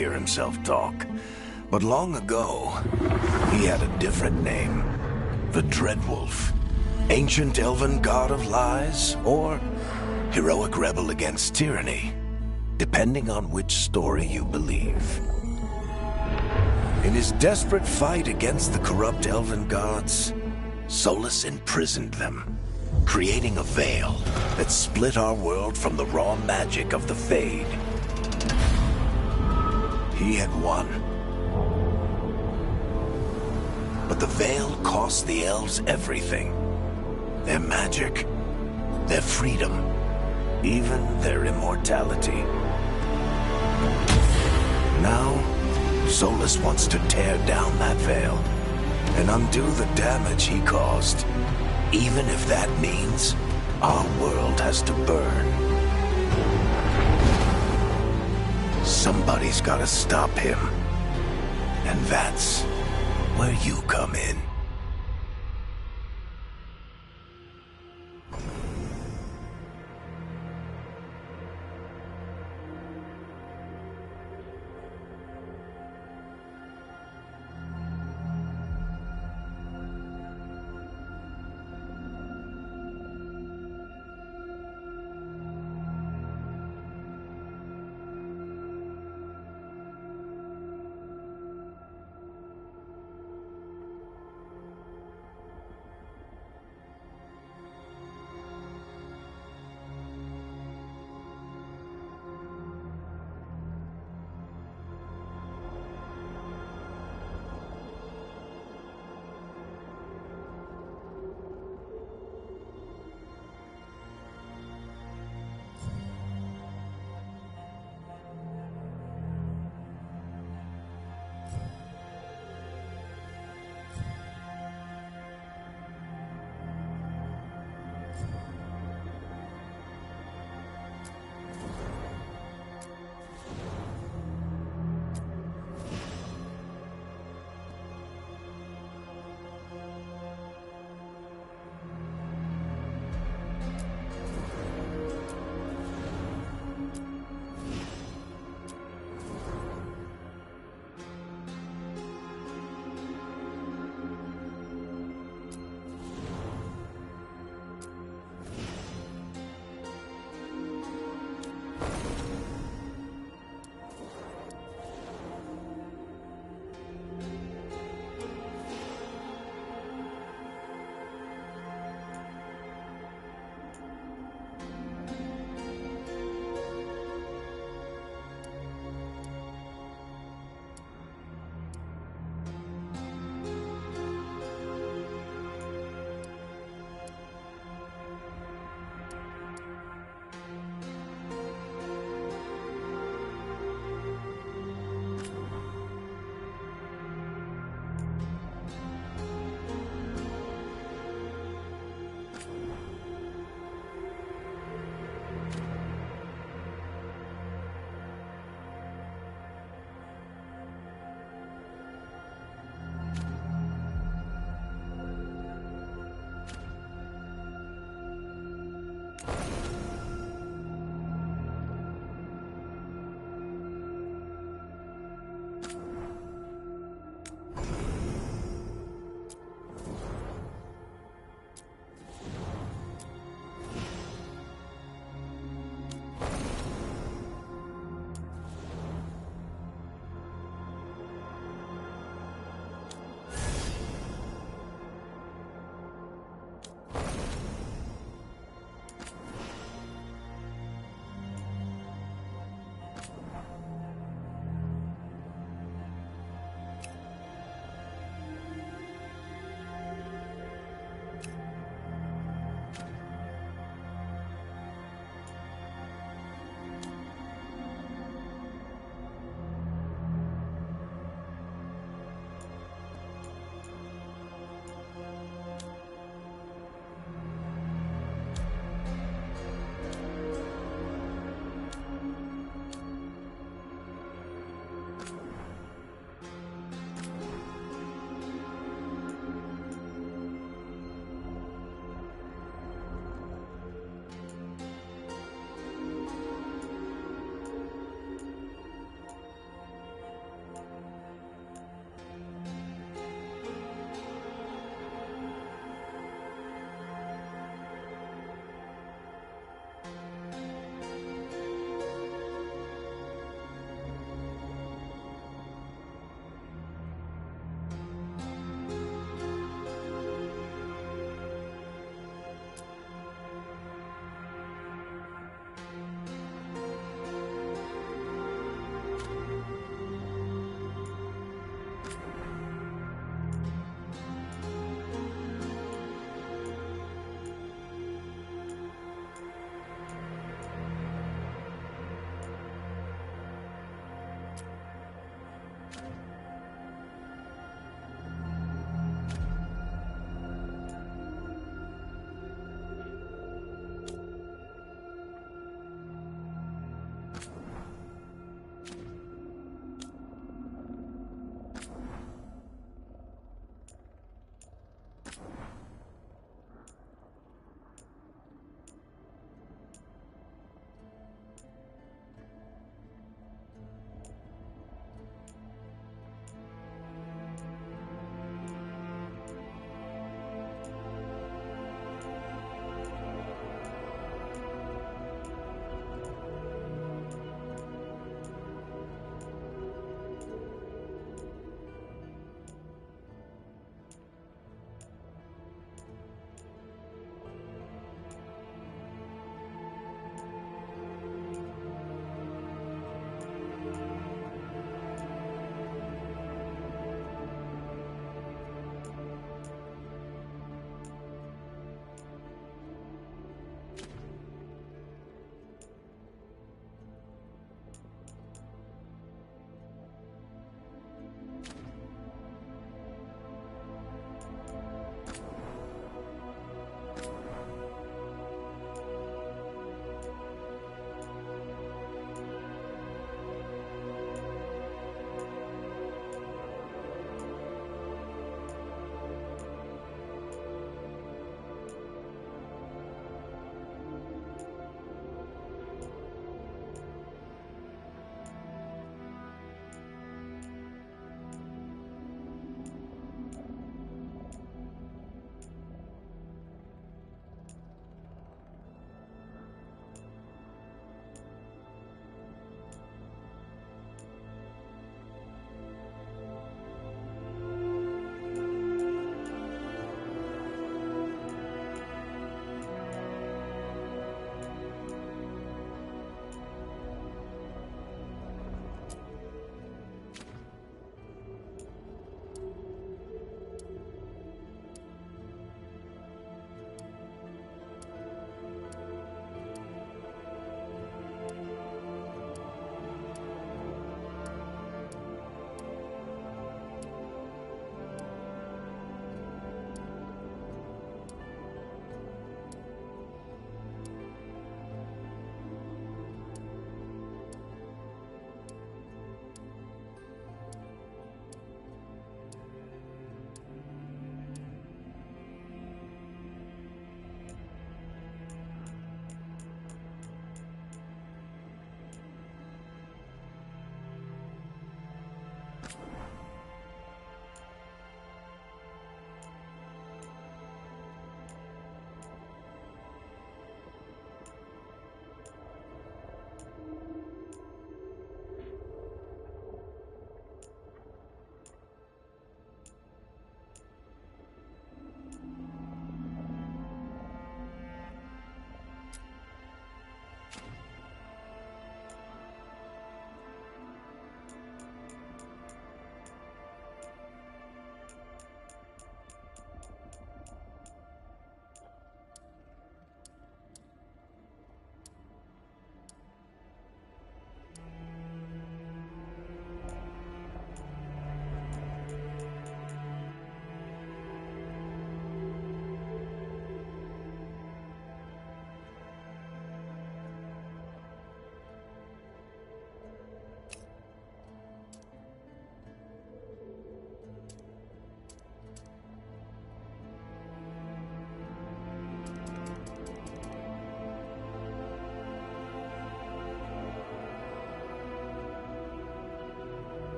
hear himself talk. But long ago, he had a different name. The Dreadwolf. Ancient elven god of lies, or heroic rebel against tyranny, depending on which story you believe. In his desperate fight against the corrupt elven gods, Solus imprisoned them, creating a veil that split our world from the raw magic of the Fade. He had won. But the veil cost the elves everything. Their magic, their freedom, even their immortality. Now, Solus wants to tear down that veil and undo the damage he caused, even if that means our world has to burn. Somebody's gotta stop him, and that's where you come in.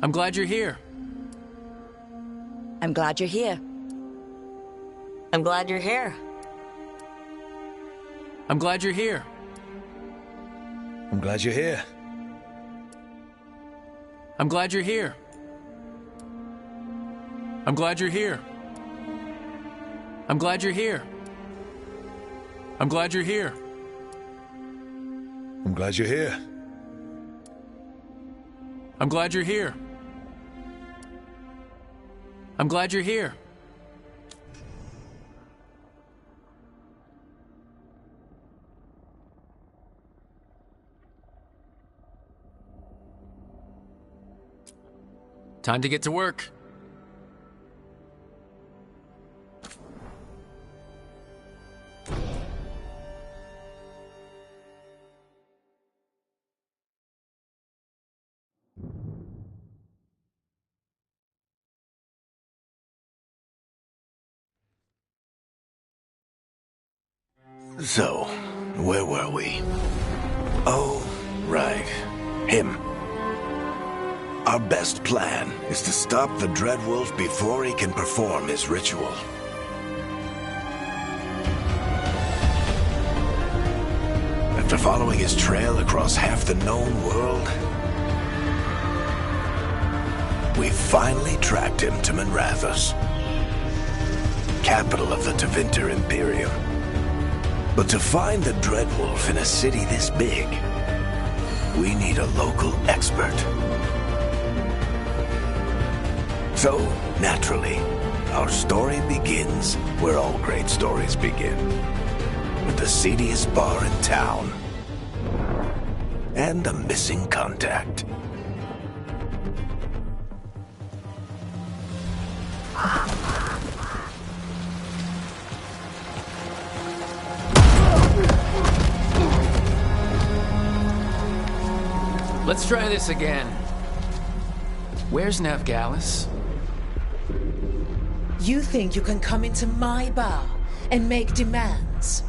I'm glad you're here. I'm glad you're here. I'm glad you're here. I'm glad you're here. I'm glad you're here. I'm glad you're here. I'm glad you're here. I'm glad you're here. I'm glad you're here. I'm glad you're here. I'm glad you're here. I'm glad you're here. Time to get to work. So, where were we? Oh, right. Him. Our best plan is to stop the Dreadwolf before he can perform his ritual. After following his trail across half the known world, we finally tracked him to Manrathus, capital of the Tevinter Imperium. But to find the Dreadwolf in a city this big, we need a local expert. So, naturally, our story begins where all great stories begin. With the seediest bar in town. And a missing contact. Let's try this again. Where's Navgalis? You think you can come into my bar and make demands?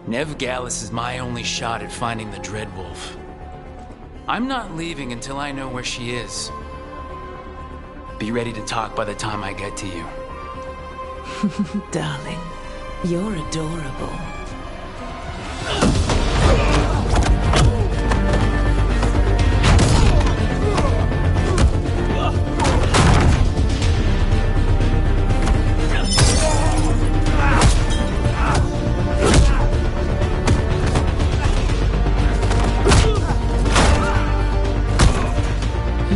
Navgalis is my only shot at finding the Dreadwolf. I'm not leaving until I know where she is. Be ready to talk by the time I get to you. Darling, you're adorable.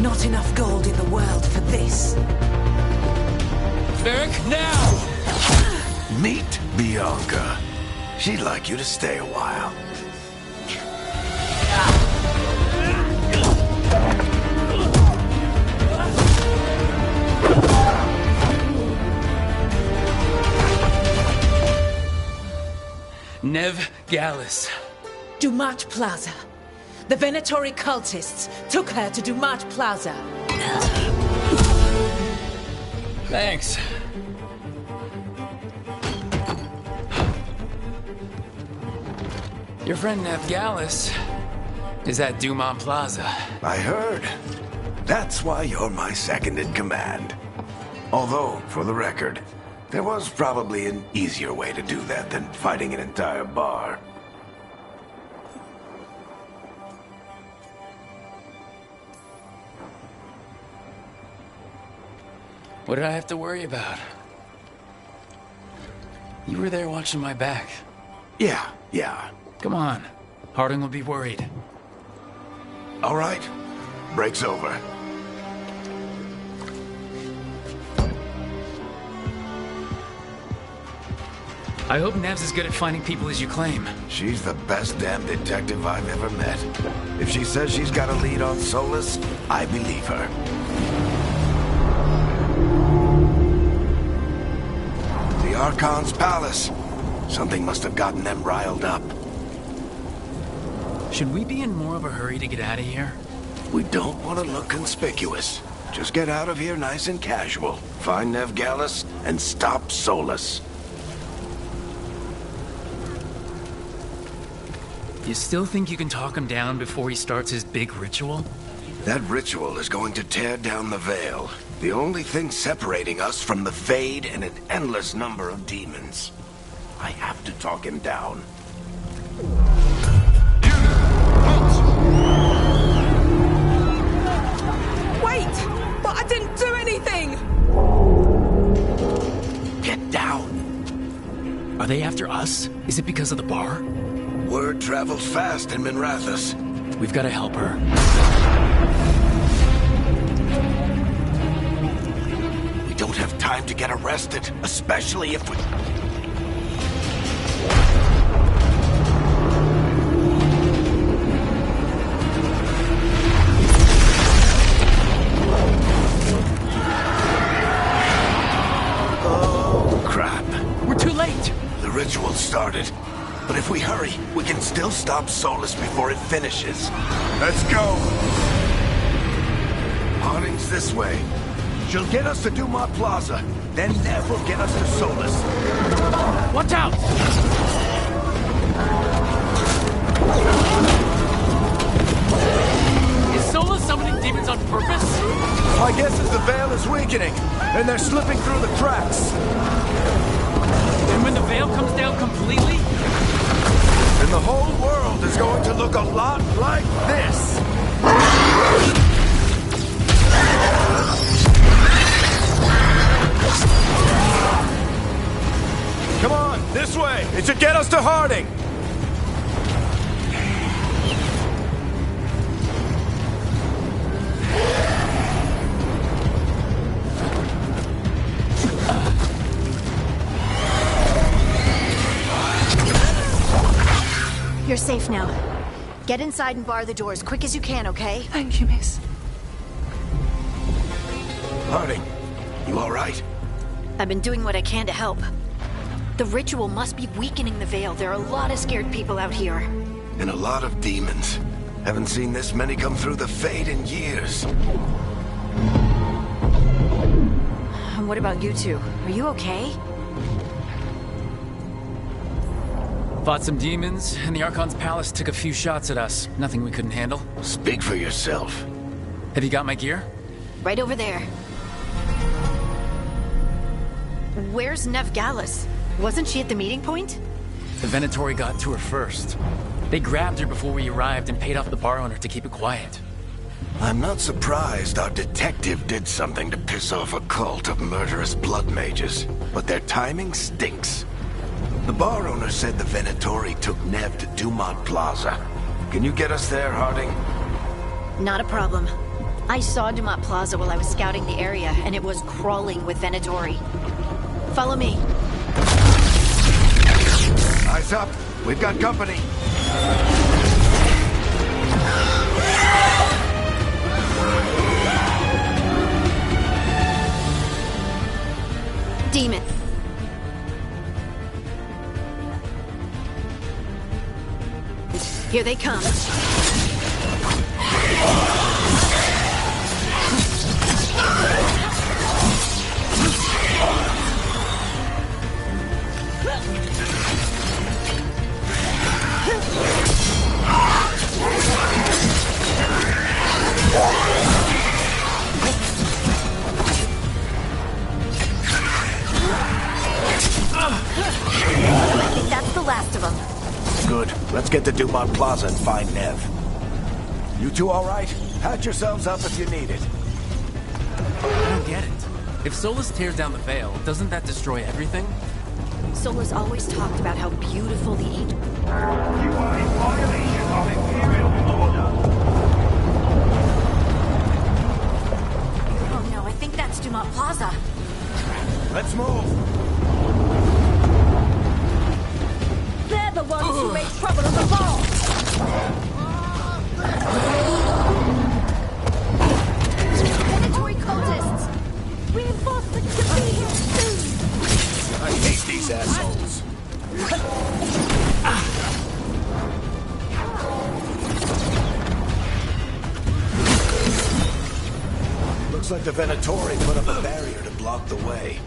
Not enough gold in the world for this. Beric, now! Meet Bianca. She'd like you to stay a while. Navgalis. Dumat Plaza. The Venatori cultists took her to Dumat Plaza. Thanks. Your friend Navgalis is at Dumont Plaza. I heard. That's why you're my second in command. Although, for the record, there was probably an easier way to do that than fighting an entire bar. What did I have to worry about? You were there watching my back. Yeah. Come on. Harding will be worried. All right. Break's over. I hope Nev's as good at finding people as you claim. She's the best damn detective I've ever met. If she says she's got a lead on Solus, I believe her. The Archon's palace. Something must have gotten them riled up. Should we be in more of a hurry to get out of here? We don't want to look conspicuous. Just get out of here nice and casual. Find Nev Gallus and stop Solus. You still think you can talk him down before he starts his big ritual? That ritual is going to tear down the veil. The only thing separating us from the Fade and an endless number of demons. I have to talk him down. Wait! But I didn't do anything! Get down. Are they after us? Is it because of the bar? Word travels fast in Minrathous. We've got to help her. We don't have time to get arrested, especially if we... Oh, crap. We're too late! The ritual started. But if we hurry, we can still stop Solus before it finishes. Let's go! Harding's this way. She'll get us to Dumont Plaza. Then Nev will get us to Solus. Watch out! Is Solus summoning demons on purpose? My guess is the veil is weakening, and they're slipping through the cracks. And when the veil comes down completely? And the whole world is going to look a lot like this. Come on, this way. It should get us to Harding. You're safe now. Get inside and bar the door as quick as you can, okay? Thank you, miss. Harding, you all right? I've been doing what I can to help. The ritual must be weakening the veil. There are a lot of scared people out here. And a lot of demons. Haven't seen this many come through the Fade in years. And what about you two? Are you okay? Fought some demons, and the Archon's palace took a few shots at us. Nothing we couldn't handle. Speak for yourself. Have you got my gear? Right over there. Where's Nev Gallus? Wasn't she at the meeting point? The Venatori got to her first. They grabbed her before we arrived and paid off the bar owner to keep it quiet. I'm not surprised our detective did something to piss off a cult of murderous blood mages, but their timing stinks. The bar owner said the Venatori took Nev to Dumont Plaza. Can you get us there, Harding? Not a problem. I saw Dumont Plaza while I was scouting the area, and it was crawling with Venatori. Follow me. Eyes up. We've got company. Demon. Here they come. I think that's the last of them. Good. Let's get to Dumont Plaza and find Nev. You two all right? Patch yourselves up if you need it. I don't get it. If Solus tears down the veil, doesn't that destroy everything? Solus always talked about how beautiful the Age... You are in violation of Imperial order. Oh no, I think that's Dumont Plaza. Let's move. They're the ones who made trouble at the ball! Predatory cultists! Reinforcements should be here soon! I hate these assholes. Looks like the Venatori put up a barrier to block the way.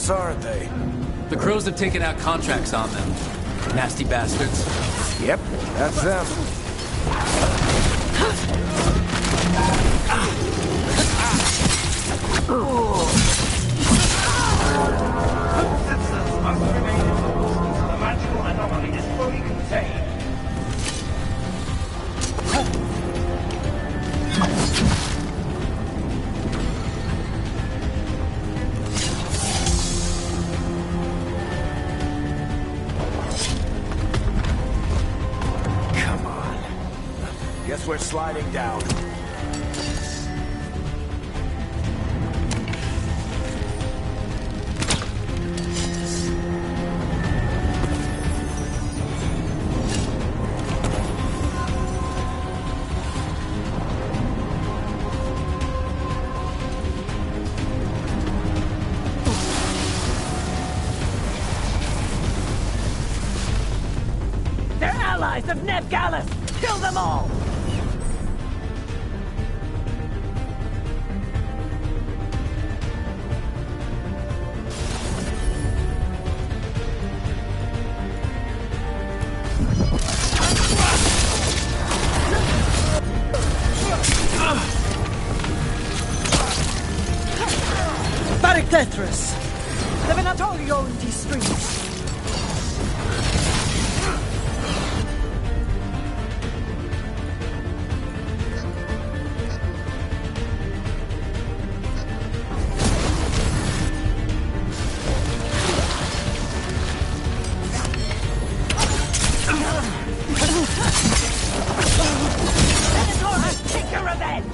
Aren't they? The Crows have taken out contracts on them. Nasty bastards. Yep, that's them. Systems must remain in force until the magical anomaly is fully contained. We're sliding down. They're allies of Ned Gallus! Kill them all! Tetris! The Venatori own these streets! Venatori, take your revenge!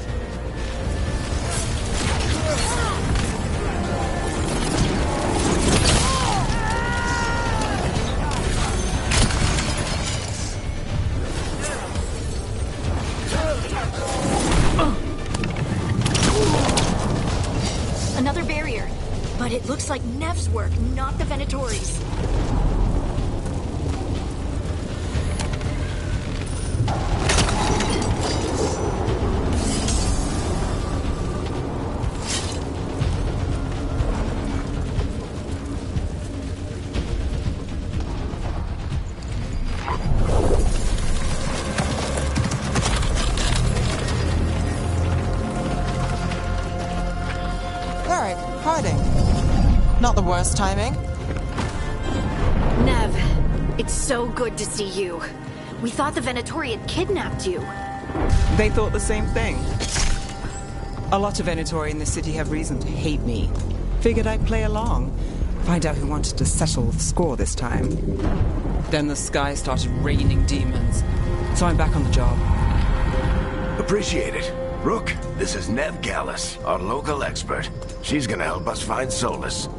Another barrier. But it looks like Nev's work, not the Venatori's. Not the worst timing. Nev, it's so good to see you. We thought the Venatori had kidnapped you. They thought the same thing. A lot of Venatori in the city have reason to hate me. Figured I'd play along. Find out who wanted to settle the score this time. Then the sky started raining demons. So I'm back on the job. Appreciate it. Rook, this is Nev Gallus, our local expert. She's gonna help us find Solus.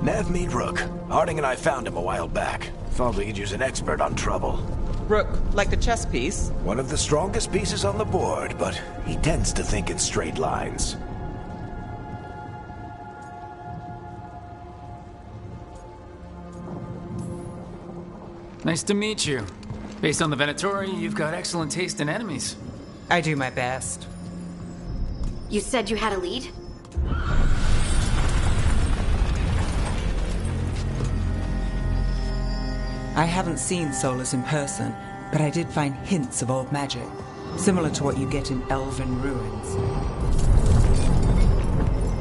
Nev, meet Rook. Harding and I found him a while back. Thought we could use an expert on trouble. Rook, like the chess piece? One of the strongest pieces on the board, but he tends to think in straight lines. Nice to meet you. Based on the Venatori, you've got excellent taste in enemies. I do my best. You said you had a lead? I haven't seen Solus in person, but I did find hints of old magic, similar to what you get in elven ruins.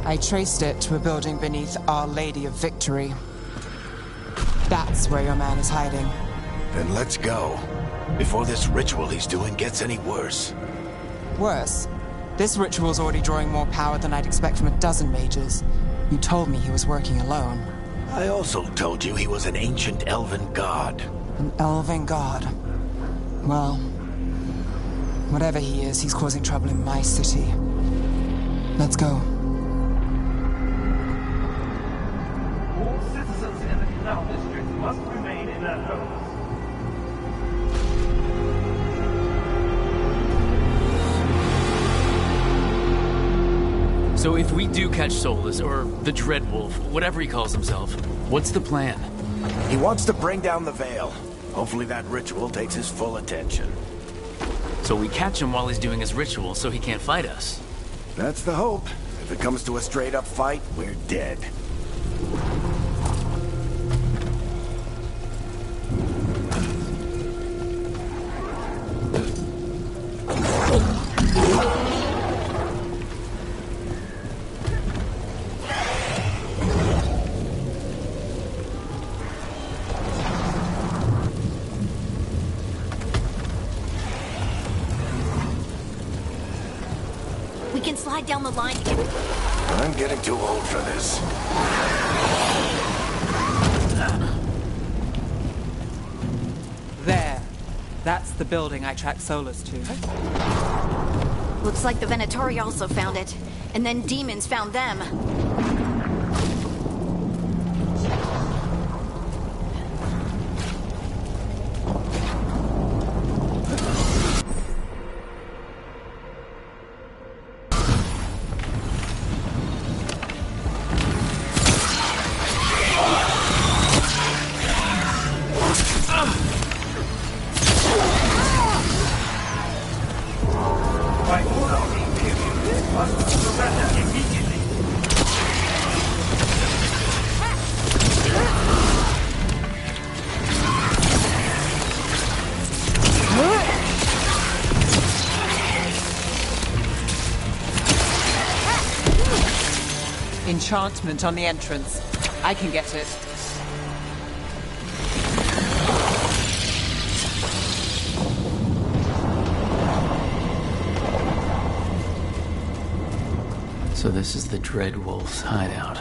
I traced it to a building beneath Our Lady of Victory. That's where your man is hiding. Then let's go, before this ritual he's doing gets any worse. Worse? This ritual's already drawing more power than I'd expect from a dozen mages. You told me he was working alone. I also told you he was an ancient elven god. An elven god. Well, Whatever he is, he's causing trouble in my city. Let's go. All citizens in the Canal District must remain in their homes. So if we do catch Solus, or the Dreadwolf, whatever he calls himself, what's the plan? He wants to bring down the Veil. Hopefully that ritual takes his full attention. So we catch him while he's doing his ritual so he can't fight us. That's the hope. If it comes to a straight-up fight, we're dead. We can slide down the line to get... I'm getting too old for this. There. That's the building I tracked Solus to. Looks like the Venatori also found it. And then demons found them. By order of the Imperium, this must surrender immediately. Enchantment on the entrance. I can get it. So this is the Dreadwolf's hideout.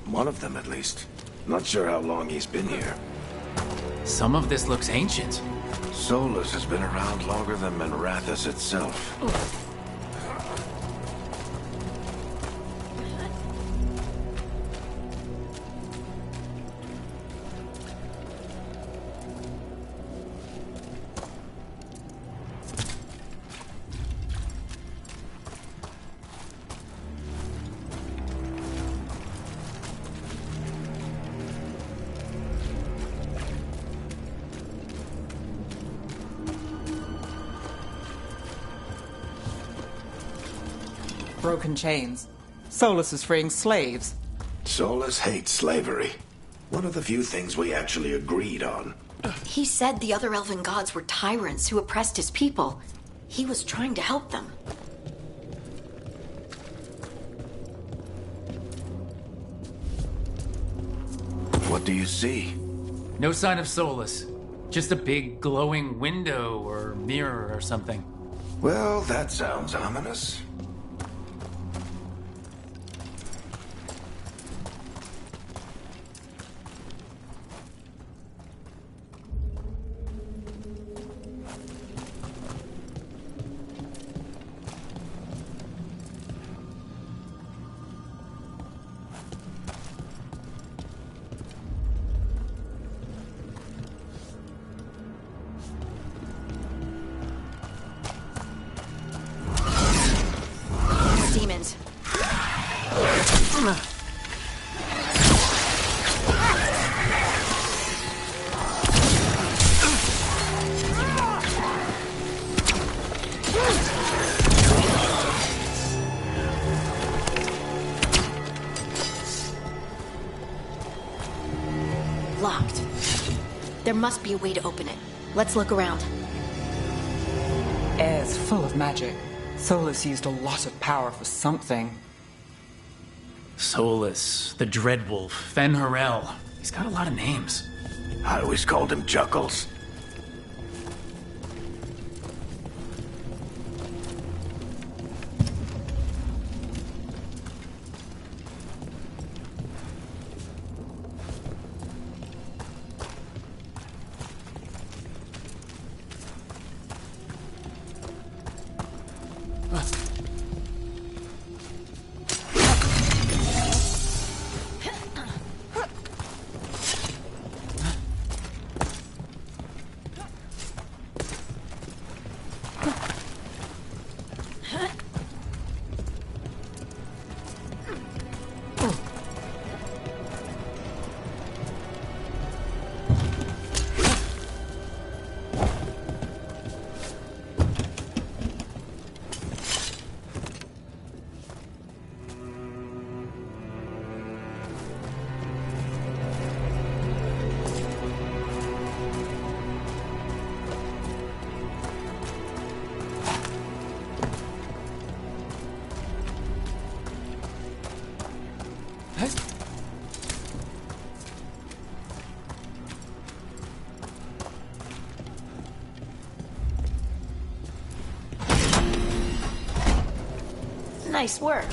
One of them, at least. Not sure how long he's been here. Some of this looks ancient. Solus has been around longer than Manrathus itself. Broken chains. Solus is freeing slaves. Solus hates slavery. One of the few things we actually agreed on. He said the other elven gods were tyrants who oppressed his people. He was trying to help them. What do you see? No sign of Solus. Just a big glowing window or mirror or something. Well, that sounds ominous. Demons. Locked. There must be a way to open it. Let's look around. Air's full of magic. Solus used a lot of power for something. Solus, the Dreadwolf, Fen'Harel. He's got a lot of names. I always called him Juggles. Nice work.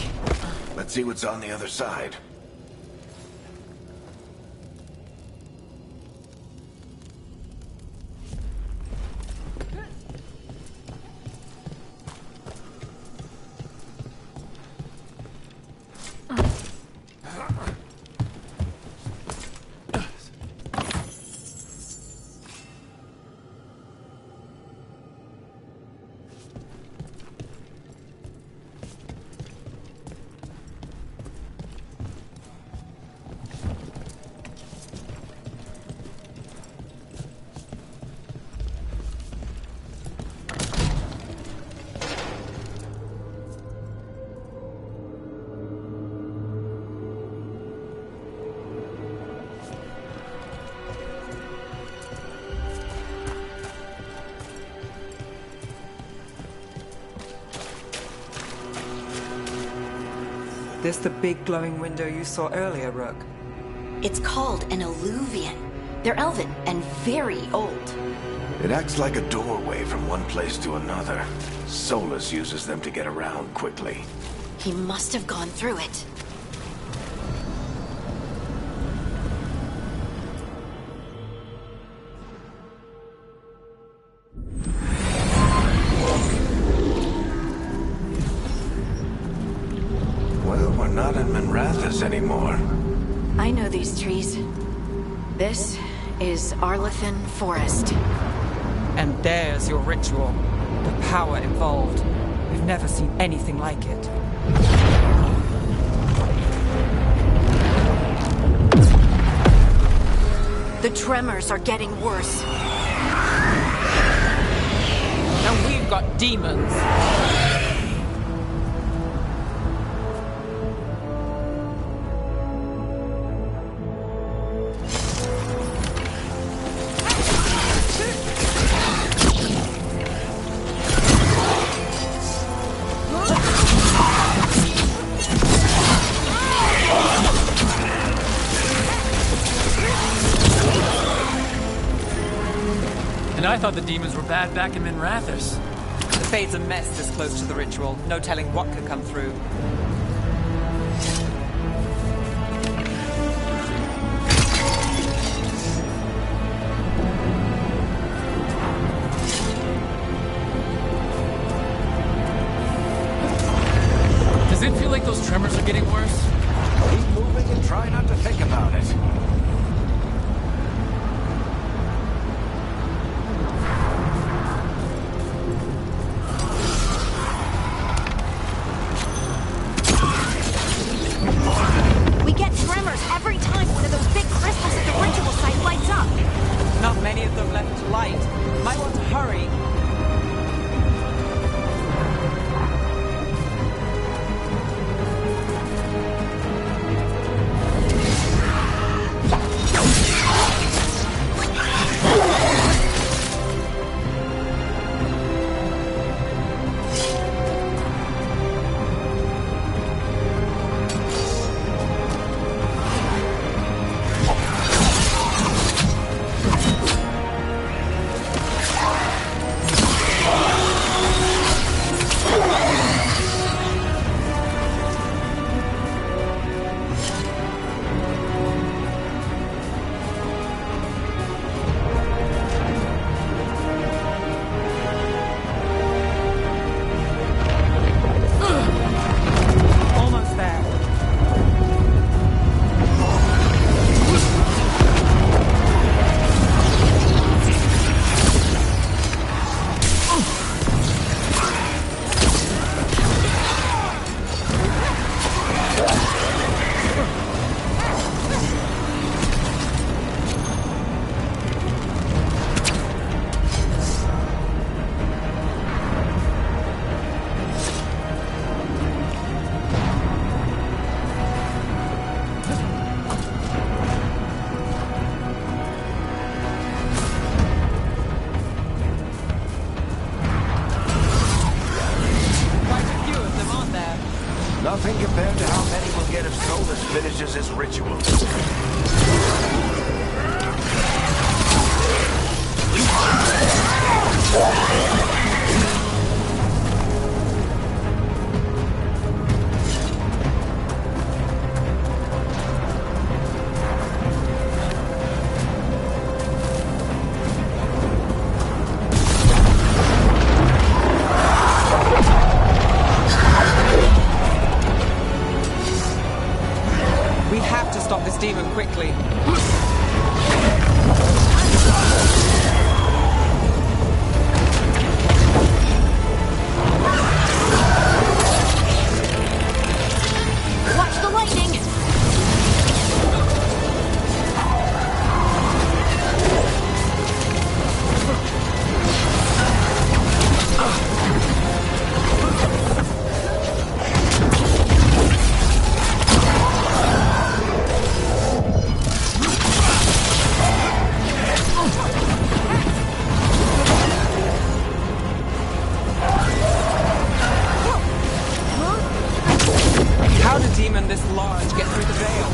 Let's see what's on the other side. This the big glowing window you saw earlier, Rook? It's called an alluvian. They're elven and very old. It acts like a doorway from one place to another. Solus uses them to get around quickly. He must have gone through it. Well, we're not in Minrathous anymore. I know these trees. This is Arlethan Forest. And there's your ritual. The power involved. We've never seen anything like it. The tremors are getting worse. And we've got demons. And I thought the demons were bad back in Minrathous. The Fade's a mess this close to the ritual. No telling what could come through. Does it feel like those tremors are getting worse? Keep moving and try not to think about it. We get tremors every time one of those big crystals at the ritual site lights up. Not many of them left to light. Might want to hurry. finishes his ritual. We have to stop this demon quickly. Watch the lightning! How did a demon this large get through the veil?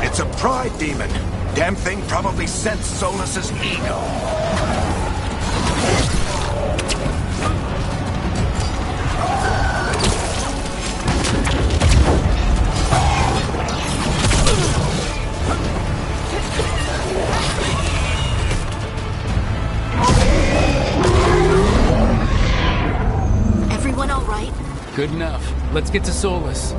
It's a pride demon. Damn thing probably sensed Solus's ego. Everyone all right? Good enough. Let's get to Solus.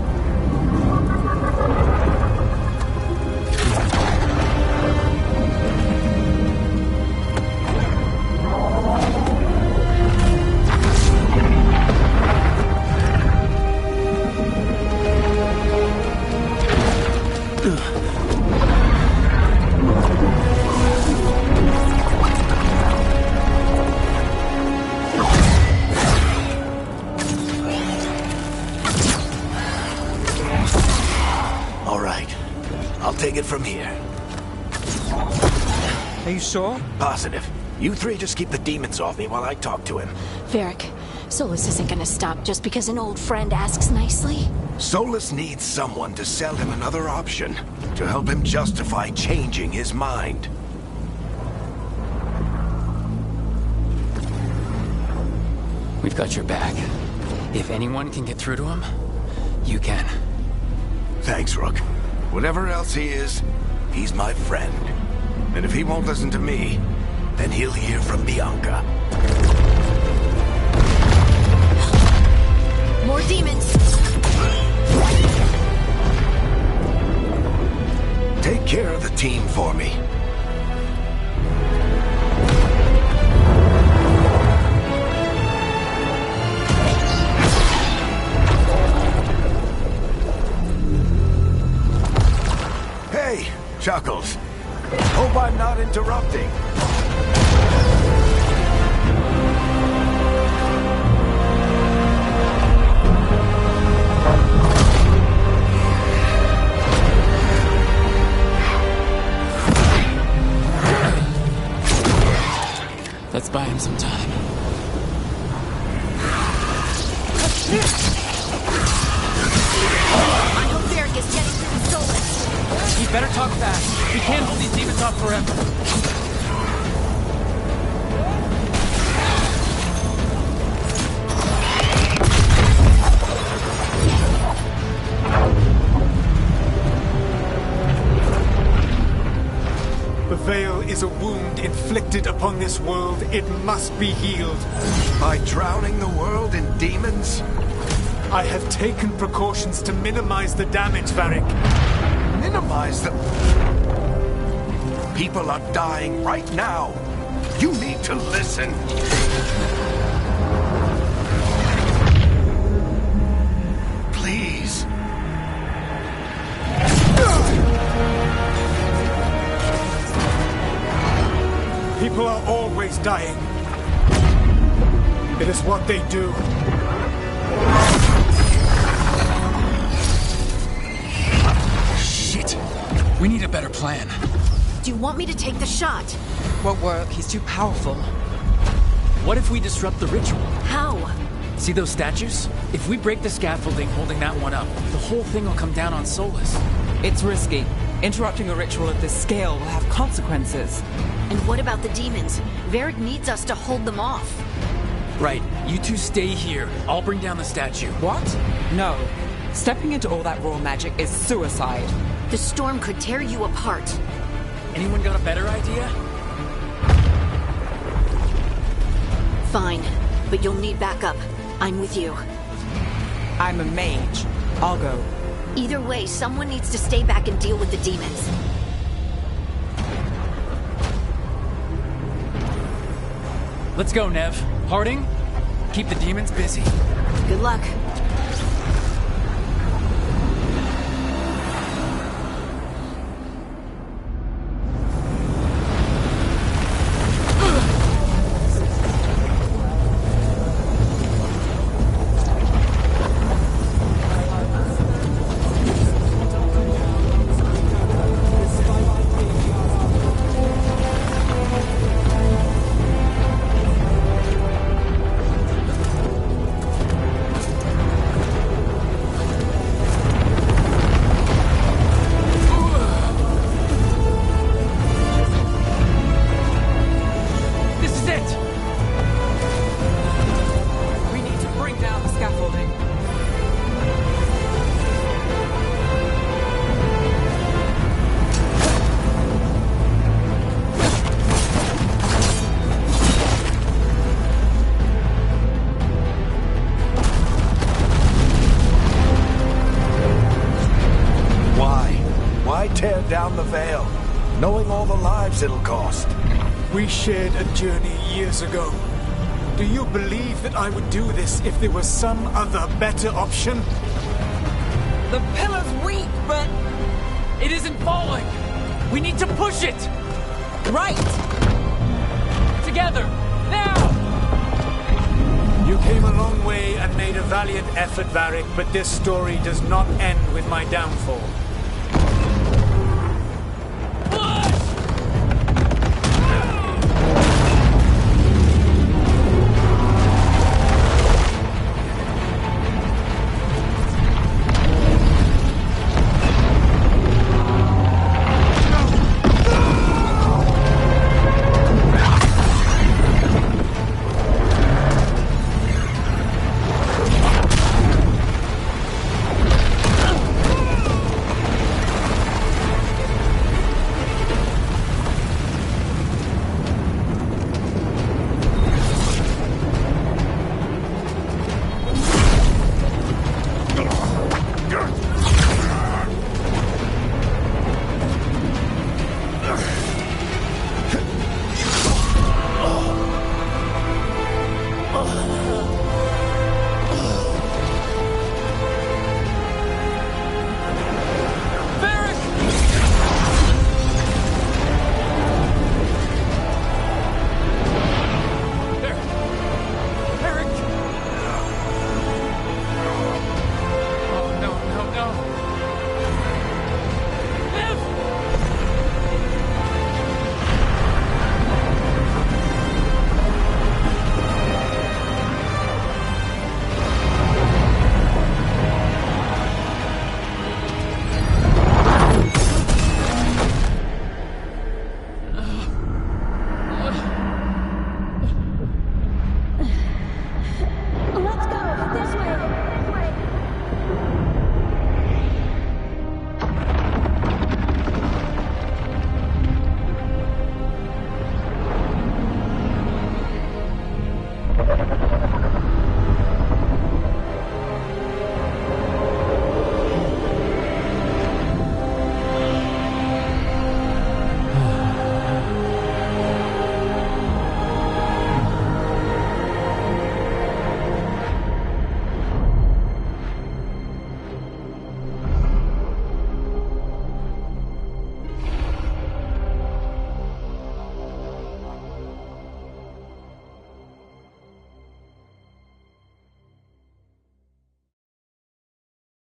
All right. I'll take it from here. Are you sure? Positive. You three just keep the demons off me while I talk to him. Varric, Solus isn't gonna stop just because an old friend asks nicely. Solus needs someone to sell him another option, to help him justify changing his mind. We've got your back. If anyone can get through to him, you can. Thanks, Rook. Whatever else he is, he's my friend. And if he won't listen to me, then he'll hear from Bianca. More demons! Take care of the team for me. Hey, Chuckles. Hope I'm not interrupting. Let's buy him some time. I hope Varric is getting through the Solus. You better talk fast. We can't hold these demons off forever. The veil is a wound inflicted upon this world. It must be healed. By drowning the world in demons? I have taken precautions to minimize the damage, Varric. Minimize them. People are dying right now. You need to listen. Please. People are always dying. It is what they do. Shit. We need a better plan. Do you want me to take the shot? Won't work. He's too powerful. What if we disrupt the ritual? How? See those statues? If we break the scaffolding holding that one up, the whole thing will come down on Solus. It's risky. Interrupting a ritual of this scale will have consequences. And what about the demons? Varric needs us to hold them off. Right, you two stay here. I'll bring down the statue. What? No. Stepping into all that raw magic is suicide. The storm could tear you apart. Anyone got a better idea? Fine, but you'll need backup. I'm with you. I'm a mage. I'll go. Either way, someone needs to stay back and deal with the demons. Let's go, Nev. Harding, keep the demons busy. Good luck. Tear down the veil, knowing all the lives it'll cost. We shared a journey years ago. Do you believe that I would do this if there was some other better option? The pillar's weak, but... It isn't falling! We need to push it! Right! Together! Now! You came a long way and made a valiant effort, Varric, but this story does not end with my downfall.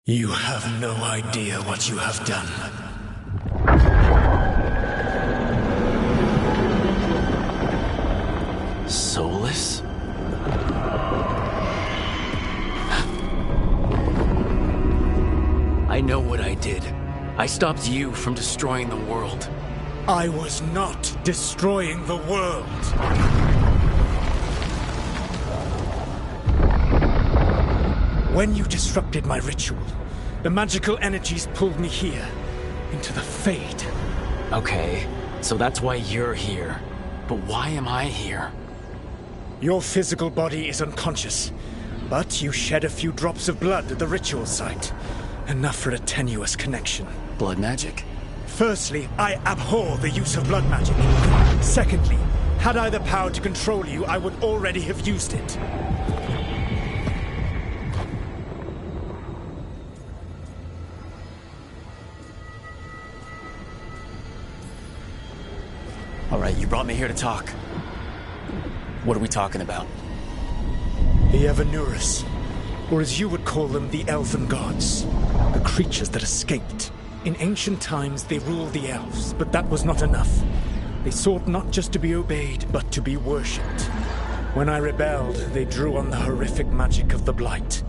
You have no idea what you have done. Soulless? I know what I did. I stopped you from destroying the world. I was not destroying the world. When you disrupted my ritual, the magical energies pulled me here, into the Fade. Okay, so that's why you're here. But why am I here? Your physical body is unconscious, but you shed a few drops of blood at the ritual site. Enough for a tenuous connection. Blood magic? Firstly, I abhor the use of blood magic. Secondly, had I the power to control you, I would already have used it. All right, you brought me here to talk. What are we talking about? The Evanurus, or as you would call them, the Elven Gods. The creatures that escaped. In ancient times, they ruled the elves, but that was not enough. They sought not just to be obeyed, but to be worshipped. When I rebelled, they drew on the horrific magic of the Blight,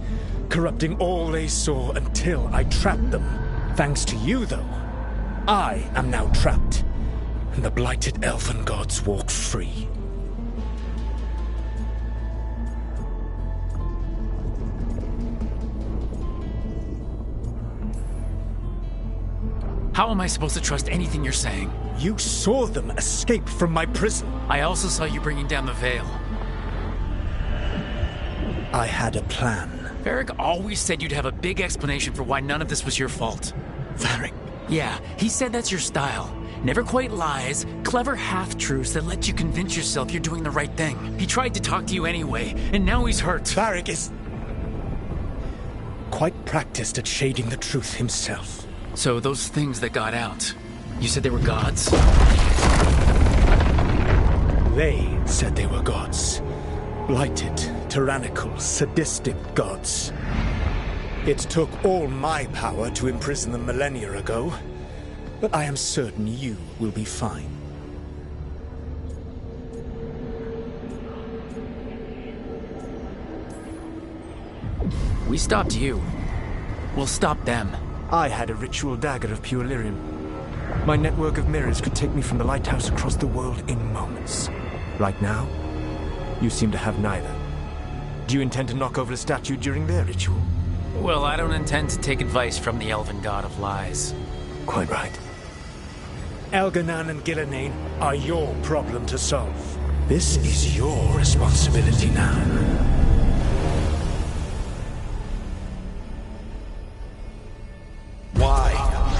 corrupting all they saw until I trapped them. Thanks to you, though, I am now trapped, and the blighted Elven Gods walk free. How am I supposed to trust anything you're saying? You saw them escape from my prison. I also saw you bringing down the veil. I had a plan. Varric always said you'd have a big explanation for why none of this was your fault. Varric? Yeah, he said that's your style. Never quite lies, clever half-truths that let you convince yourself you're doing the right thing. He tried to talk to you anyway, and now he's hurt. Varric is quite practiced at shading the truth himself. So those things that got out, you said they were gods? They said they were gods. Blighted, tyrannical, sadistic gods. It took all my power to imprison them millennia ago, but I am certain you will be fine. We stopped you. We'll stop them. I had a ritual dagger of pure lyrium. My network of mirrors could take me from the lighthouse across the world in moments. Right now, you seem to have neither. Do you intend to knock over a statue during their ritual? Well, I don't intend to take advice from the Elven God of Lies. Quite right. Elganan and Gillenane are your problem to solve. This is your responsibility now.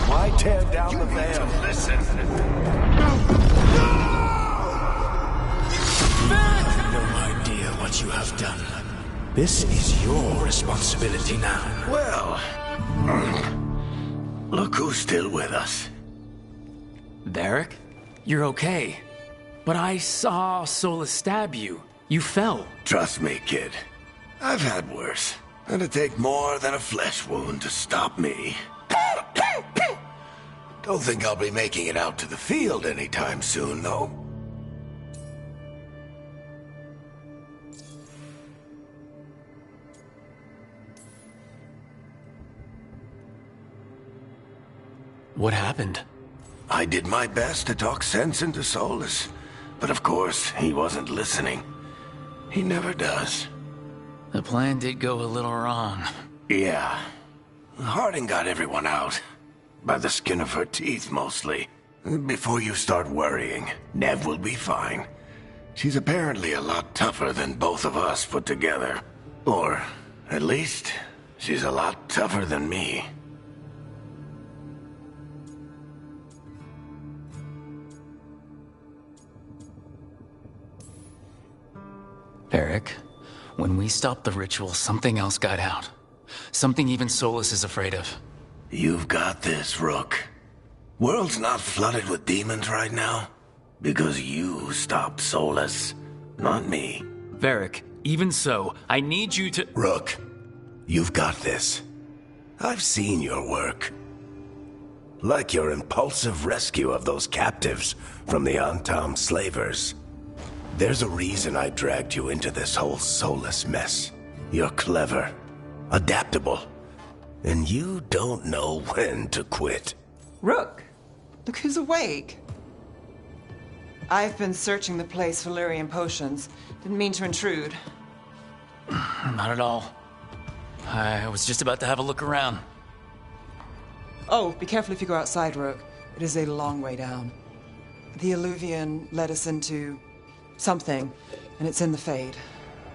Why tear down the veil? Listen. You have no idea what you have done. This is your responsibility now. Well, look who's still with us. Varric? You're okay. But I saw Solus stab you. You fell. Trust me, kid. I've had worse. It'd take more than a flesh wound to stop me. Don't think I'll be making it out to the field anytime soon, though. What happened? I did my best to talk sense into Solus, but of course, he wasn't listening. He never does. The plan did go a little wrong. Yeah. Harding got everyone out. By the skin of her teeth, mostly. Before you start worrying, Nev will be fine. She's apparently a lot tougher than both of us put together. Or, at least, she's a lot tougher than me. Varric, when we stopped the ritual, something else got out. Something even Solus is afraid of. You've got this, Rook. World's not flooded with demons right now. Because you stopped Solus, not me. Varric, even so, I need you to— Rook, you've got this. I've seen your work. Like your impulsive rescue of those captives from the Antam slavers. There's a reason I dragged you into this whole Solus mess. You're clever, adaptable, and you don't know when to quit. Rook, look who's awake. I've been searching the place for Lyrian potions. Didn't mean to intrude. Not at all. I was just about to have a look around. Oh, be careful if you go outside, Rook. It is a long way down. The Illuvian led us into something, and it's in the Fade.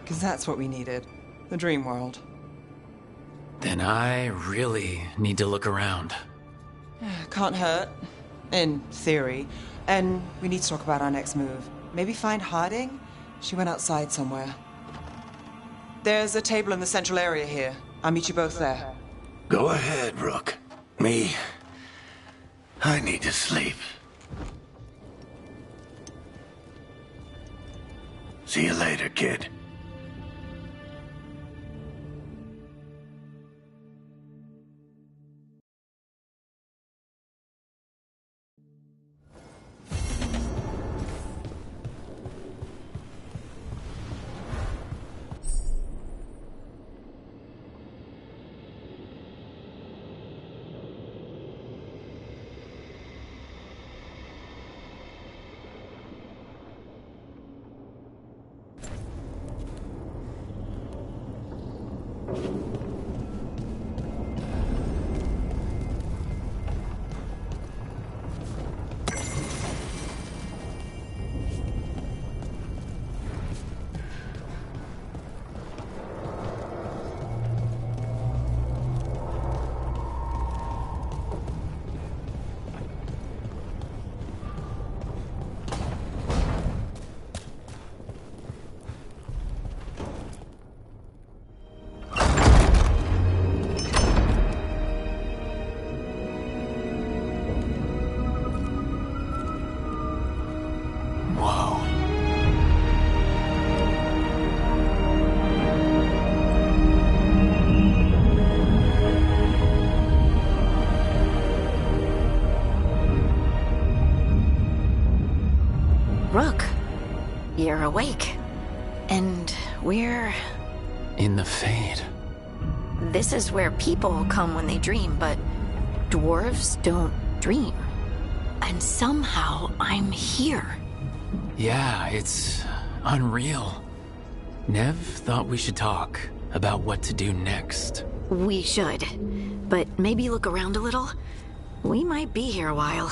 Because that's what we needed. The dream world. Then I really need to look around. Can't hurt. In theory. And we need to talk about our next move. Maybe find Harding? She went outside somewhere. There's a table in the central area here. I'll meet you both there. Go ahead, Rook. Me, I need to sleep. See you later, kid. Rook, you're awake. And we're... In the Fade. This is where people come when they dream, but dwarves don't dream. And somehow I'm here. Yeah, it's unreal. Nev thought we should talk about what to do next. We should. But maybe look around a little. We might be here a while.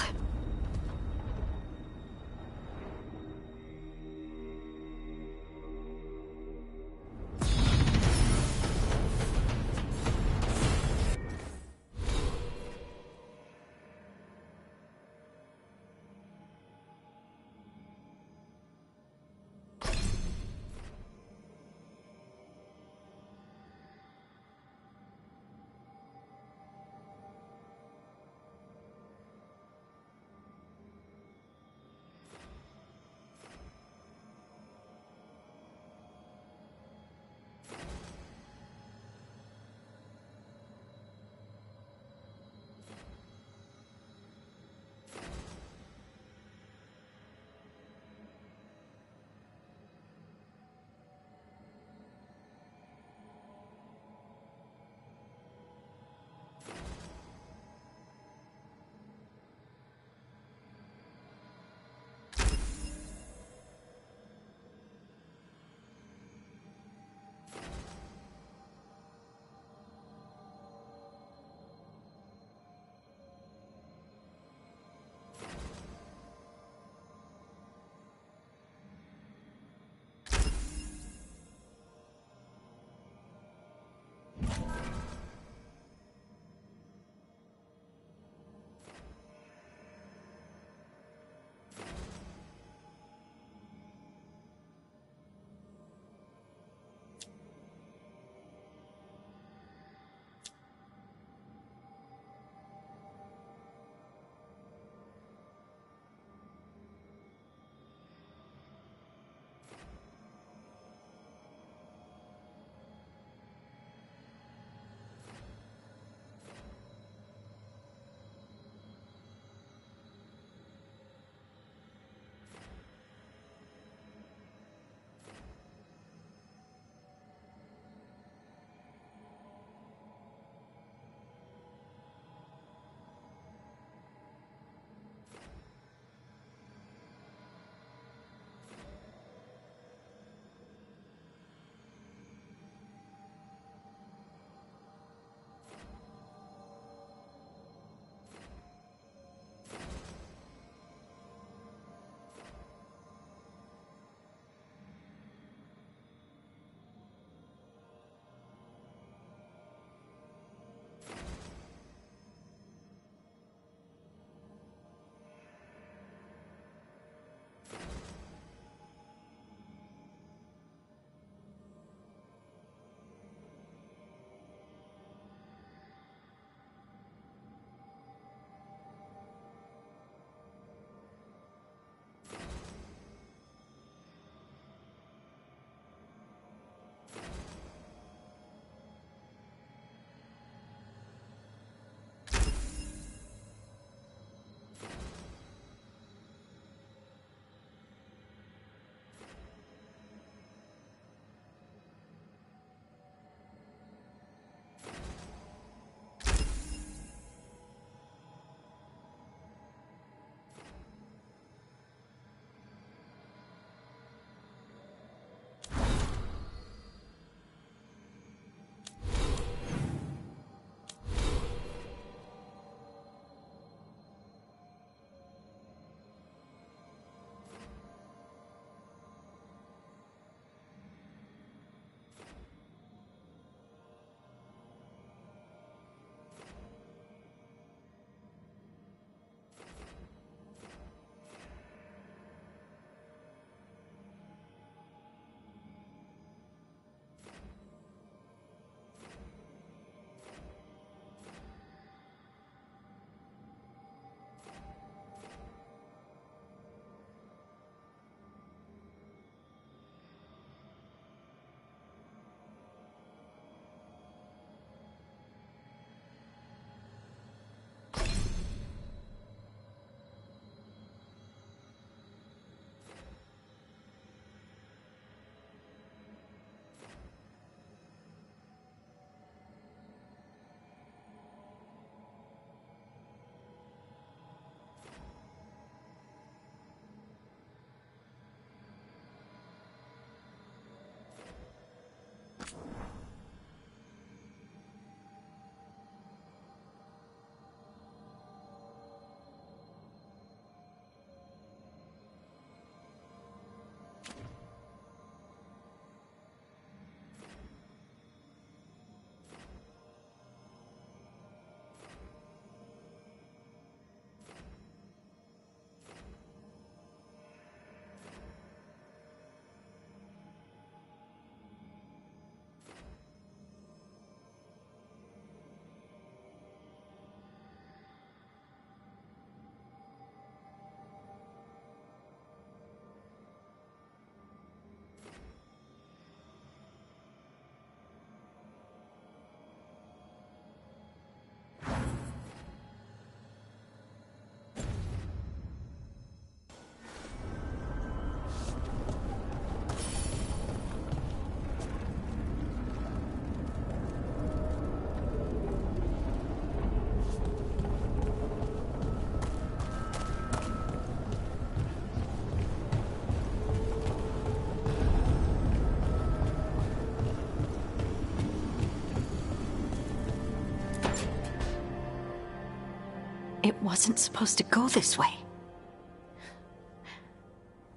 wasn't supposed to go this way.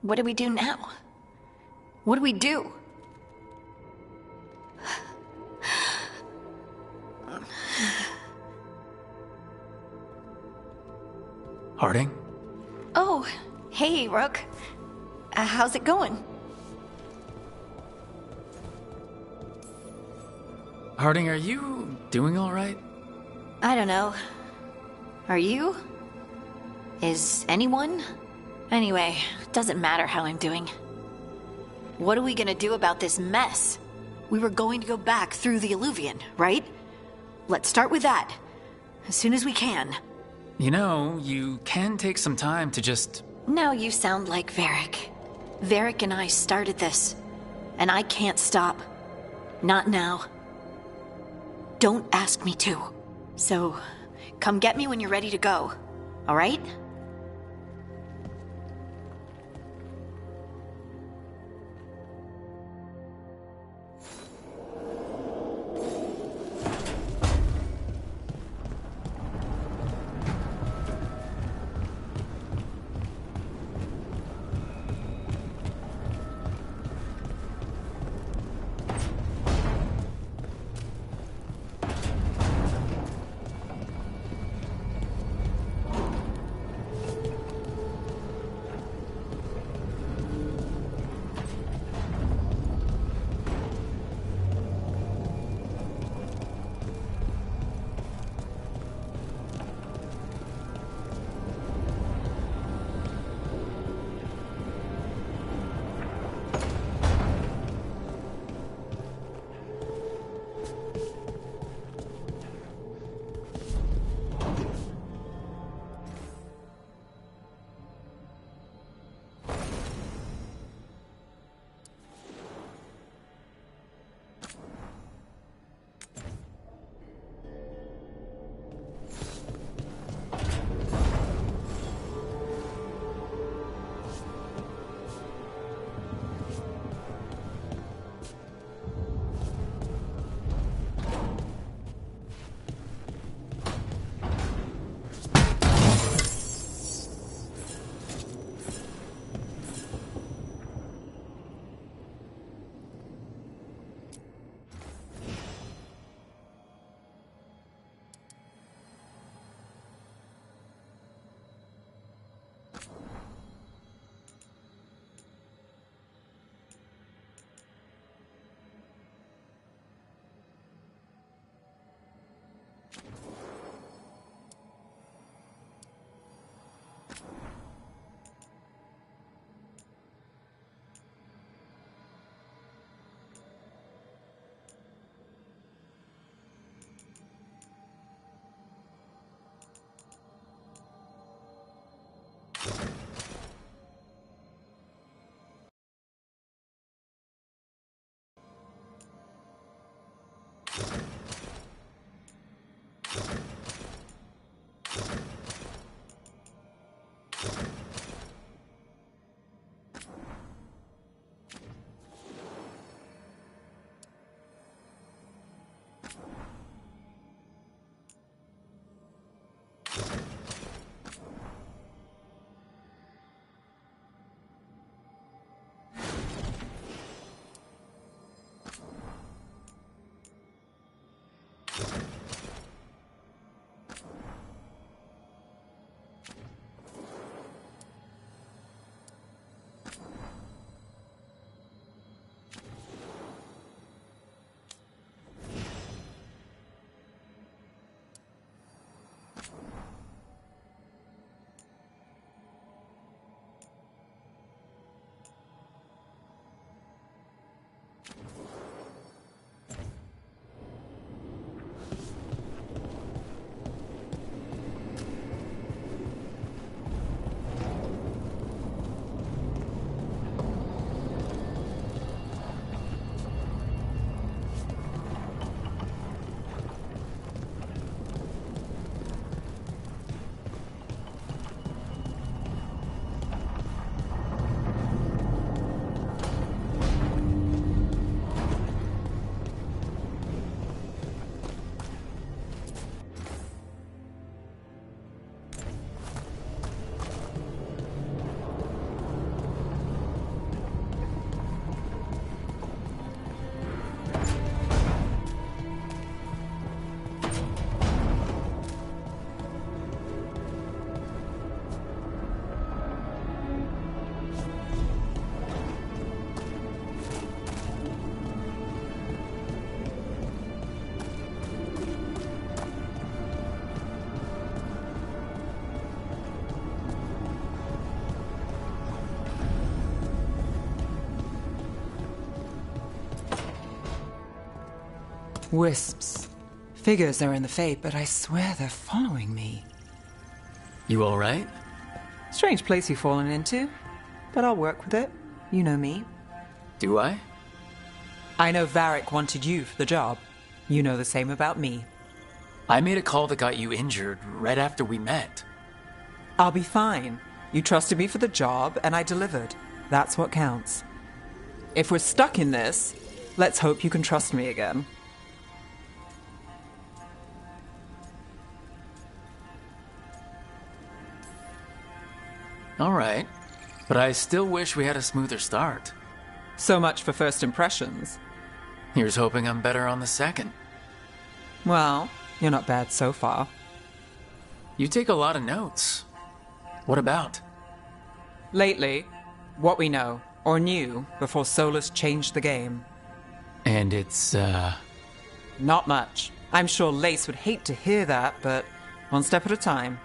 What do we do now? What do we do? Harding? Oh, hey, Rook. How's it going? Harding, are you doing all right? I don't know. Are you? Is anyone? Anyway, doesn't matter how I'm doing. What are we gonna do about this mess? We were going to go back through the Illuvian, right? Let's start with that. As soon as we can. You know, you can take some time to just... Now you sound like Varric. Varric and I started this. And I can't stop. Not now. Don't ask me to. So, come get me when you're ready to go. All right? Wisps. Figures are in the Fate, but I swear they're following me. You alright? Strange place you've fallen into, but I'll work with it. You know me. Do I? I know Varric wanted you for the job. You know the same about me. I made a call that got you injured right after we met. I'll be fine. You trusted me for the job, and I delivered. That's what counts. If we're stuck in this, let's hope you can trust me again. Alright, but I still wish we had a smoother start. So much for first impressions. Here's hoping I'm better on the second. Well, you're not bad so far. You take a lot of notes. What about? Lately, what we know, or knew, before Solus changed the game. And it's, Not much. I'm sure Lace would hate to hear that, but one step at a time.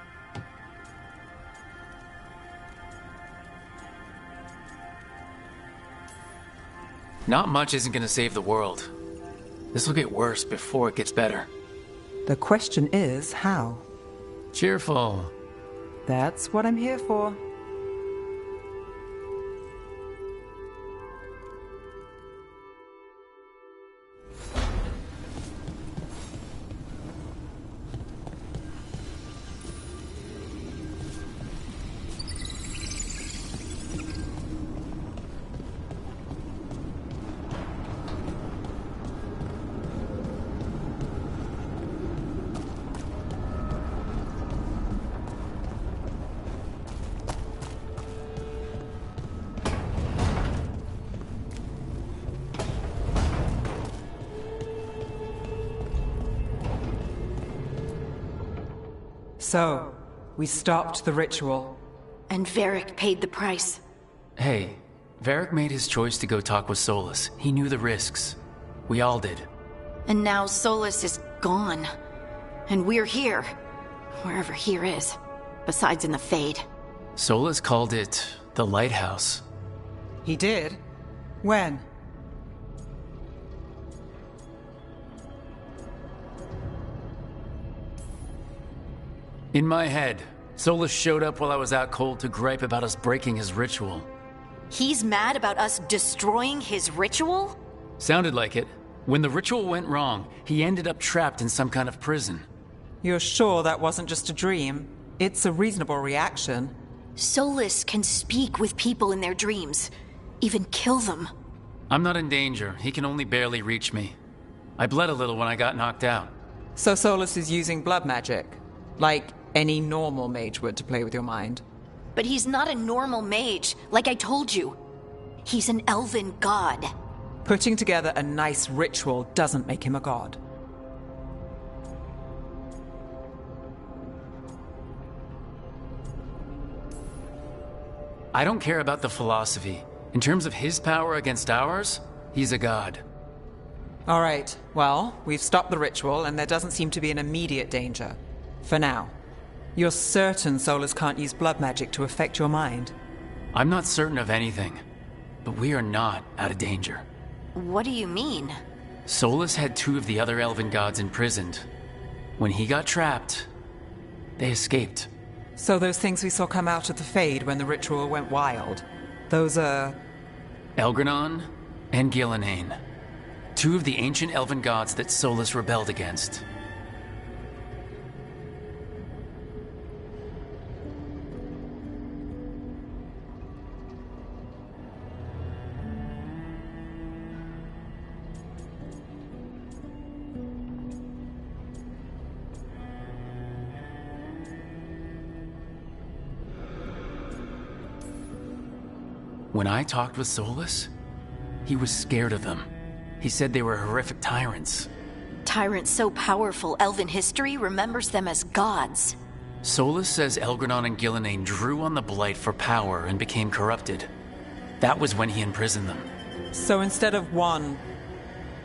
Not much isn't gonna save the world. This will get worse before it gets better. The question is, how? Cheerful. That's what I'm here for. So, we stopped the ritual. And Varric paid the price. Hey, Varric made his choice to go talk with Solus. He knew the risks. We all did. And now Solus is gone. And we're here. Wherever here is. Besides in the Fade. Solus called it the Lighthouse. He did? When? In my head, Solus showed up while I was out cold to gripe about us breaking his ritual. He's mad about us destroying his ritual? Sounded like it. When the ritual went wrong, he ended up trapped in some kind of prison. You're sure that wasn't just a dream? It's a reasonable reaction. Solus can speak with people in their dreams. Even kill them. I'm not in danger. He can only barely reach me. I bled a little when I got knocked out. So Solus is using blood magic? Like any normal mage would to play with your mind? But he's not a normal mage, like I told you. He's an elven god. Putting together a nice ritual doesn't make him a god. I don't care about the philosophy. In terms of his power against ours, he's a god. All right, well, we've stopped the ritual and there doesn't seem to be an immediate danger. For now. You're certain Solus can't use blood magic to affect your mind? I'm not certain of anything, but we are not out of danger. What do you mean? Solus had 2 of the other elven gods imprisoned. When he got trapped, they escaped. So those things we saw come out of the Fade when the ritual went wild, those are... Elgranon and Gillenane. 2 of the ancient elven gods that Solus rebelled against. When I talked with Solus, he was scared of them. He said they were horrific tyrants. Tyrants so powerful, elven history remembers them as gods. Solus says Elgranon and Gillenane drew on the Blight for power and became corrupted. That was when he imprisoned them. So instead of one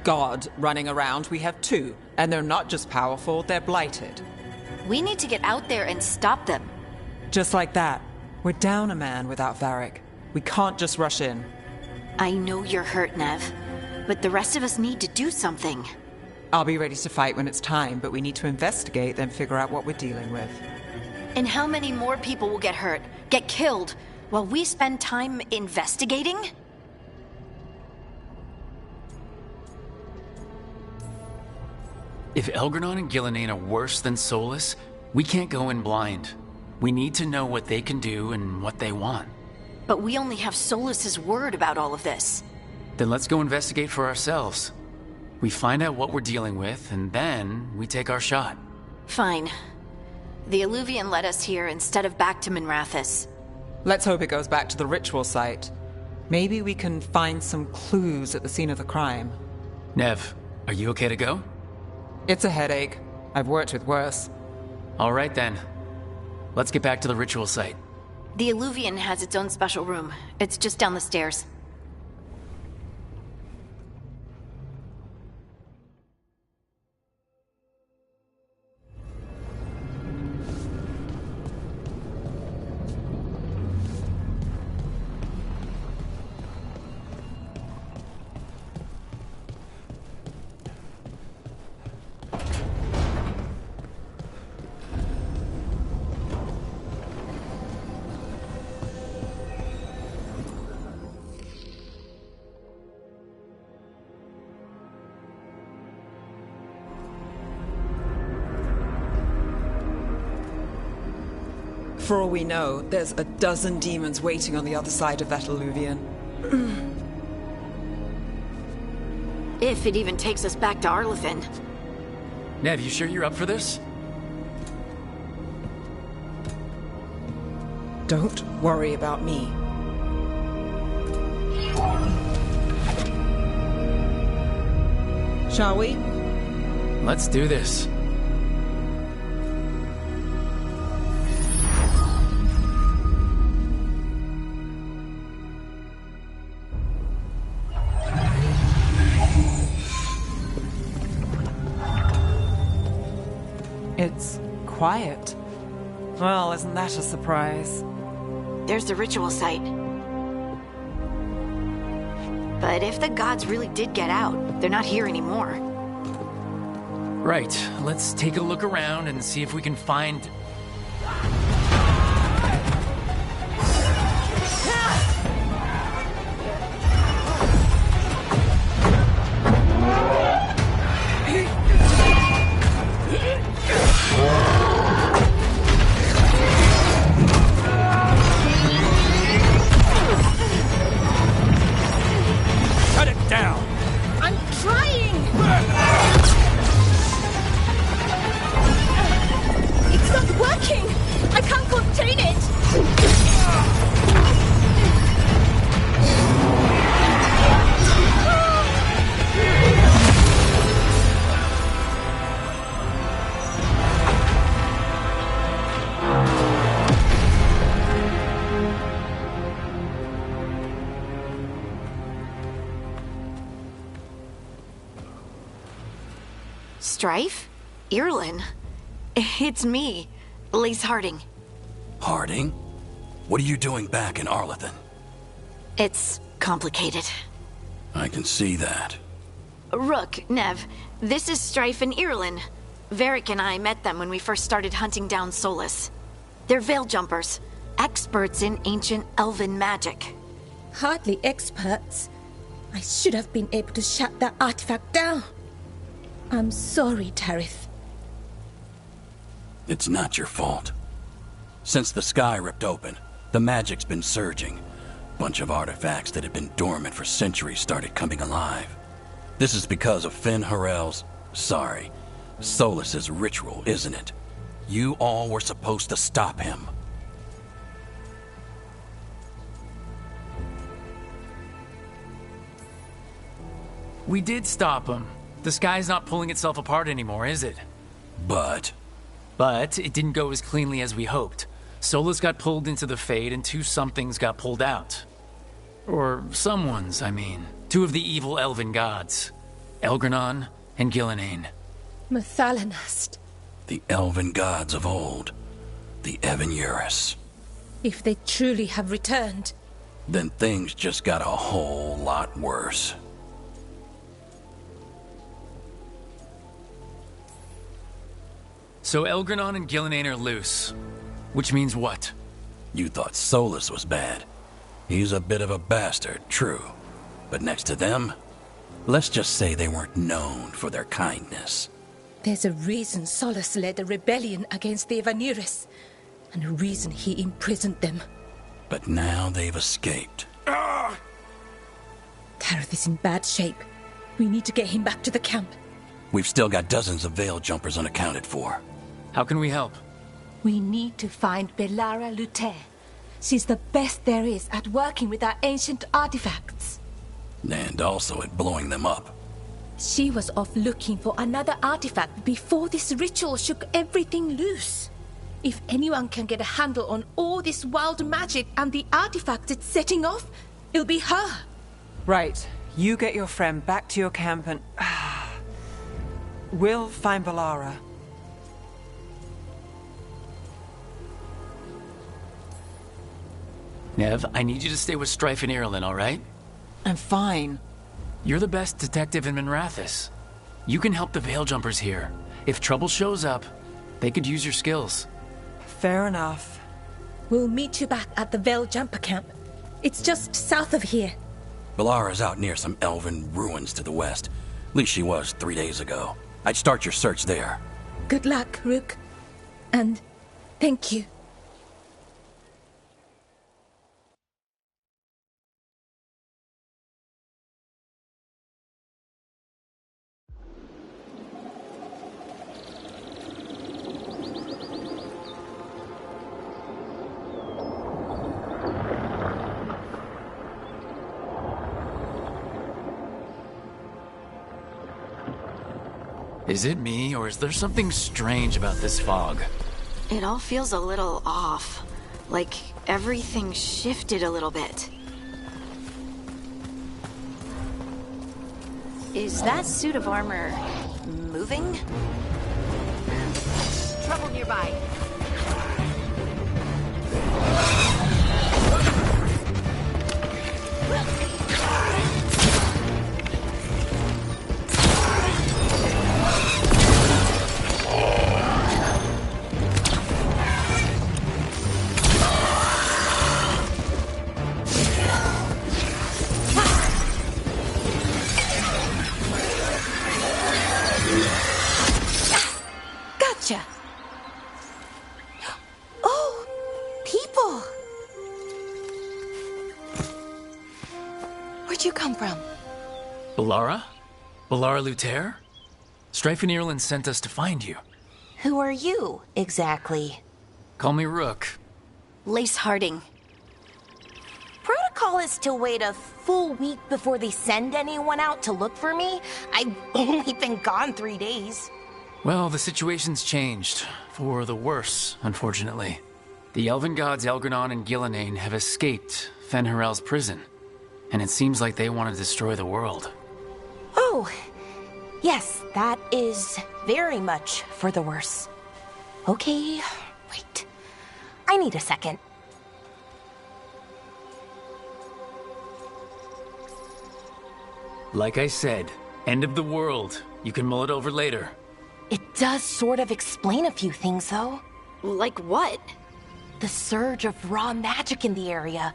god running around, we have 2. And they're not just powerful, they're blighted. We need to get out there and stop them. Just like that. We're down a man without Varric. We can't just rush in. I know you're hurt, Nev. But the rest of us need to do something. I'll be ready to fight when it's time, but we need to investigate, then figure out what we're dealing with. And how many more people will get hurt, get killed, while we spend time investigating? If Elgranon and Gillenane are worse than Solus, we can't go in blind. We need to know what they can do and what they want. But we only have Solus's word about all of this. Then let's go investigate for ourselves. We find out what we're dealing with, and then we take our shot. Fine. The Illuvian led us here instead of back to Minrathous. Let's hope it goes back to the ritual site. Maybe we can find some clues at the scene of the crime. Nev, are you okay to go? It's a headache. I've worked with worse. All right then. Let's get back to the ritual site. The Illuvian has its own special room. It's just down the stairs. For all we know, there's a dozen demons waiting on the other side of that Illuvian. If it even takes us back to Arlethan. Nev, you sure you're up for this? Don't worry about me. Shall we? Let's do this. It's quiet. Well, isn't that a surprise? There's the ritual site. But if the gods really did get out, they're not here anymore. Right, let's take a look around and see if we can find... Strife? Irlin? It's me, Lace Harding. Harding? What are you doing back in Arlethan? It's complicated. I can see that. Rook, Nev, this is Strife and Irlin. Varric and I met them when we first started hunting down Solus. They're veil jumpers, experts in ancient elven magic. Hardly experts. I should have been able to shut that artifact down. I'm sorry, Tarith. It's not your fault. Since the sky ripped open, the magic's been surging. Bunch of artifacts that had been dormant for centuries started coming alive. This is because of Finn Harel's... sorry, Solus's ritual, isn't it? You all were supposed to stop him. We did stop him. The sky's not pulling itself apart anymore, is it? But it didn't go as cleanly as we hoped. Solus got pulled into the Fade and two somethings got pulled out. Or someone's, I mean. Two of the evil elven gods. Elgranon and Gillenane. Mathalanast. the elven gods of old, the Evan-Urus. If they truly have returned, Then things just got a whole lot worse. So Elgranon and Gillenane are loose. Which means what? You thought Solus was bad. He's a bit of a bastard, true. But next to them, let's just say they weren't known for their kindness. There's a reason Solus led a rebellion against the Evanuris, and a reason he imprisoned them. But now they've escaped. Kareth is in bad shape. We need to get him back to the camp. We've still got dozens of Veil Jumpers unaccounted for. How can we help? We need to find Belara Luther. She's the best there is at working with our ancient artifacts. And also at blowing them up. She was off looking for another artifact before this ritual shook everything loose. If anyone can get a handle on all this wild magic and the artifacts it's setting off, it'll be her. Right. You get your friend back to your camp and... we'll find Belara. Nev, I need you to stay with Strife and Irulan, all right? I'm fine. You're the best detective in Minrathous. You can help the Veil Jumpers here. If trouble shows up, they could use your skills. Fair enough. We'll meet you back at the Veil Jumper camp. It's just south of here. Belara's out near some elven ruins to the west. At least she was 3 days ago. I'd start your search there. Good luck, Rook. And thank you. Is it me, or is there something strange about this fog? It all feels a little off. Like everything shifted a little bit. Is that suit of armor moving? Trouble nearby. Gotcha. Oh, people. Where'd you come from? Belara? Belara Luther? Strife and Irulan sent us to find you. Who are you, exactly? Call me Rook. Lace Harding. Protocol is to wait a full week before they send anyone out to look for me. I've only been gone 3 days. Well, the situation's changed. For the worse, unfortunately. The Elven gods Elgranon and Gillenane have escaped Fen'Harel's prison. And it seems like they want to destroy the world. Oh, yes, that is very much for the worse. Okay, wait. I need a second. Like I said, end of the world. You can mull it over later. It does sort of explain a few things, though. Like what? The surge of raw magic in the area.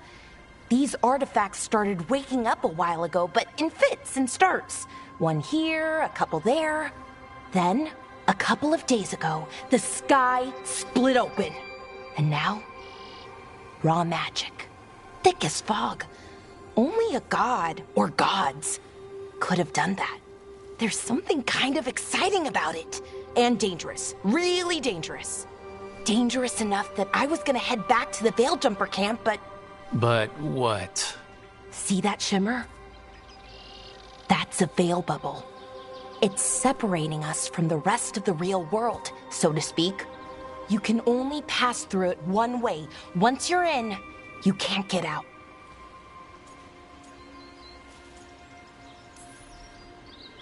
These artifacts started waking up a while ago, but in fits and starts. One here, a couple there. Then, a couple of days ago, the sky split open. And now, raw magic. Thick as fog. Only a god, or gods, could have done that. There's something kind of exciting about it. And dangerous. Really dangerous. Dangerous enough that I was gonna head back to the Veil Jumper camp, but... But what? See that shimmer? That's a veil bubble. It's separating us from the rest of the real world, so to speak. You can only pass through it one way. Once you're in, you can't get out.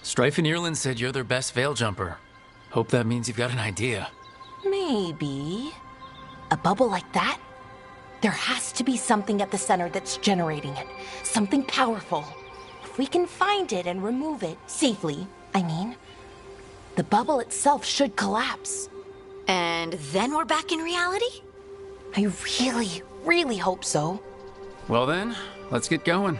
Strife and Irulan said you're their best Veil Jumper. Hope that means you've got an idea. Maybe. A bubble like that? There has to be something at the center that's generating it. Something powerful. If we can find it and remove it, safely, I mean, the bubble itself should collapse. And then we're back in reality? I really, really hope so. Well then, let's get going.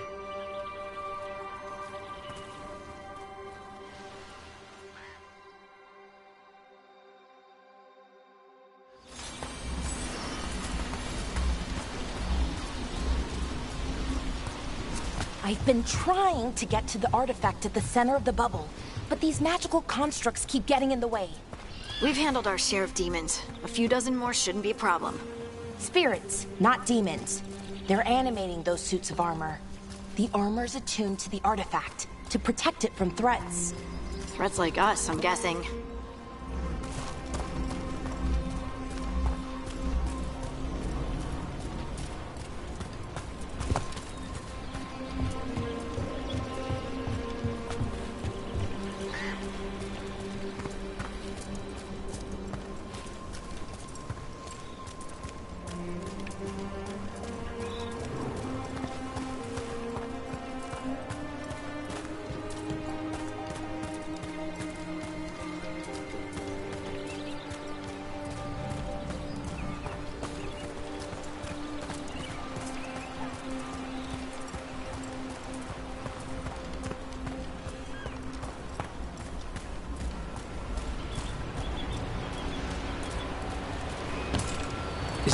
I've been trying to get to the artifact at the center of the bubble, but these magical constructs keep getting in the way. We've handled our share of demons. A few dozen more shouldn't be a problem. Spirits, not demons. They're animating those suits of armor. The armor's attuned to the artifact to protect it from threats. Threats like us, I'm guessing.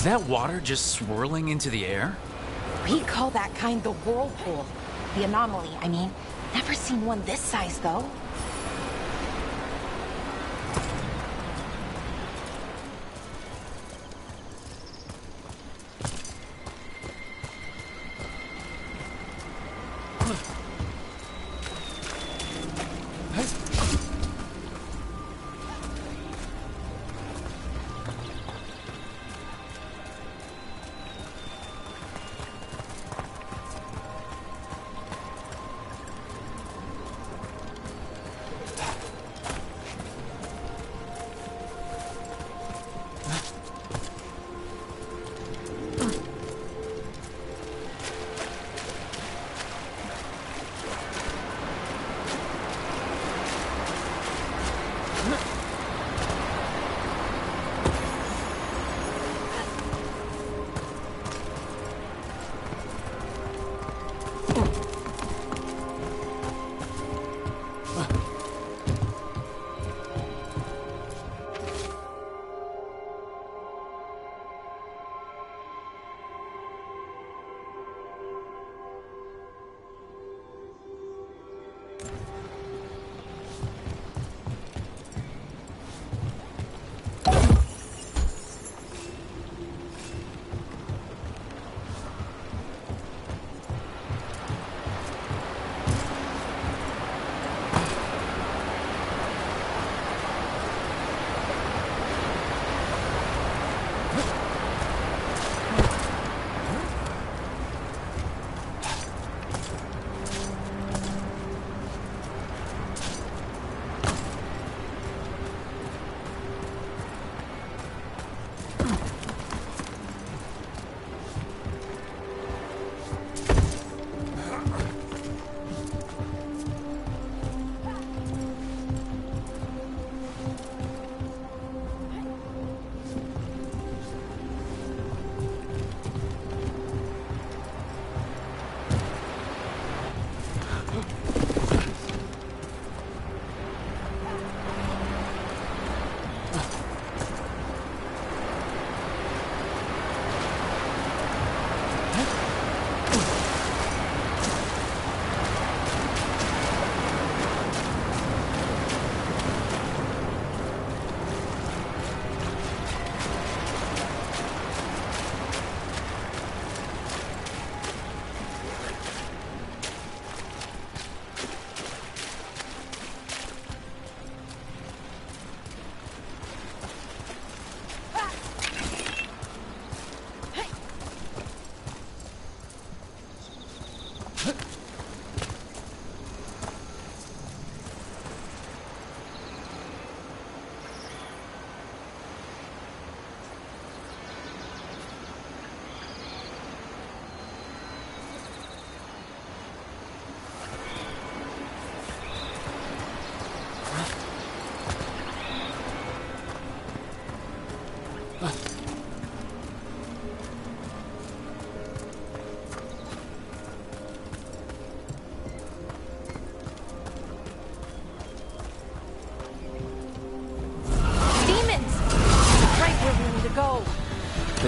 Is that water just swirling into the air? We call that kind the whirlpool. The anomaly, I mean. Never seen one this size, though.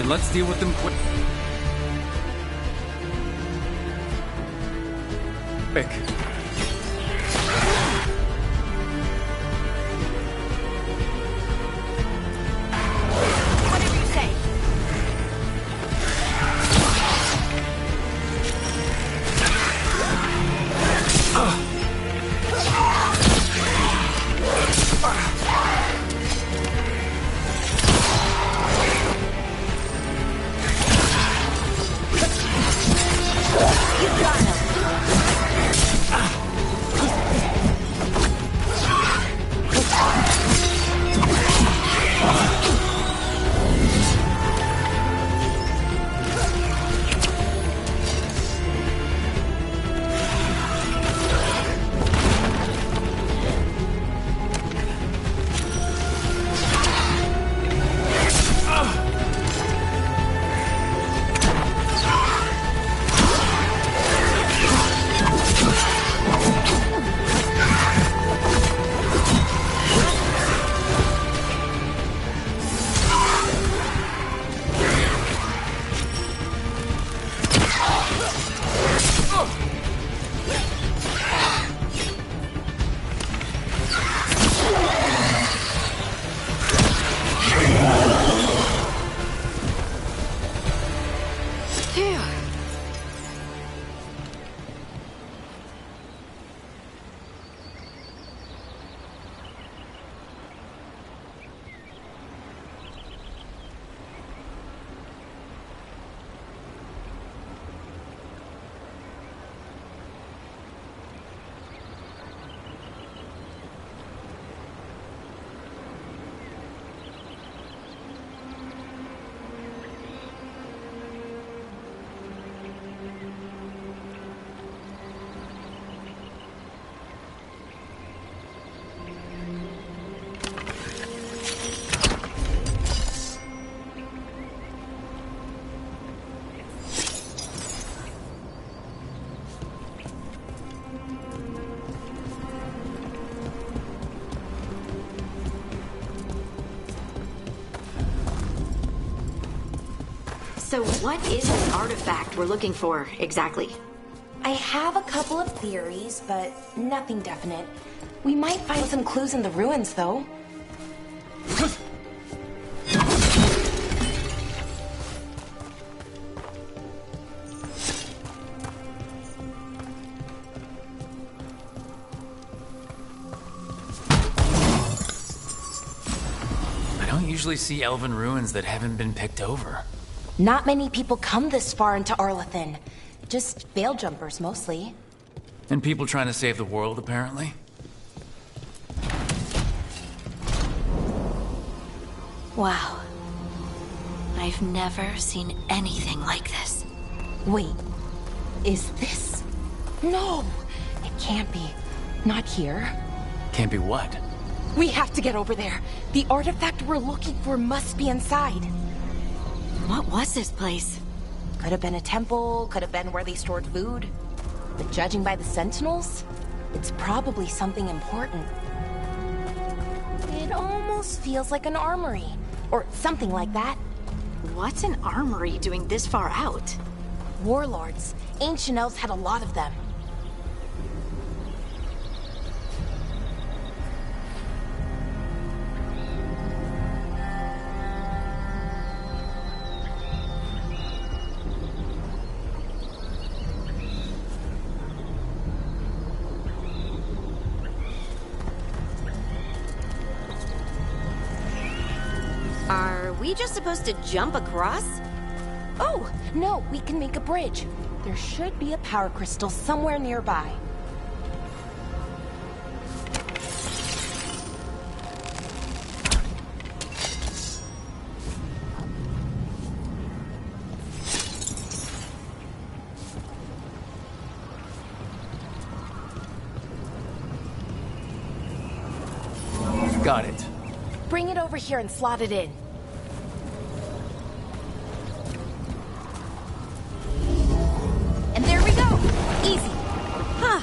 Then let's deal with them quick. What did you say? You got him. Phew. So what is this artifact we're looking for, exactly? I have a couple of theories, but nothing definite. We might find some clues in the ruins, though. I don't usually see elven ruins that haven't been picked over. Not many people come this far into Arlathan. Just veil jumpers, mostly. And people trying to save the world, apparently. Wow. I've never seen anything like this. Wait, is this? No, it can't be. Not here. Can't be what? We have to get over there. The artifact we're looking for must be inside. What was this place? Could have been a temple, could have been where they stored food. But judging by the sentinels, it's probably something important. It almost feels like an armory, or something like that. What's an armory doing this far out? Warlords. Ancient elves had a lot of them. Are we just supposed to jump across? Oh, no, we can make a bridge. There should be a power crystal somewhere nearby. Got it. Bring it over here and slot it in. And there we go! Easy. Huh.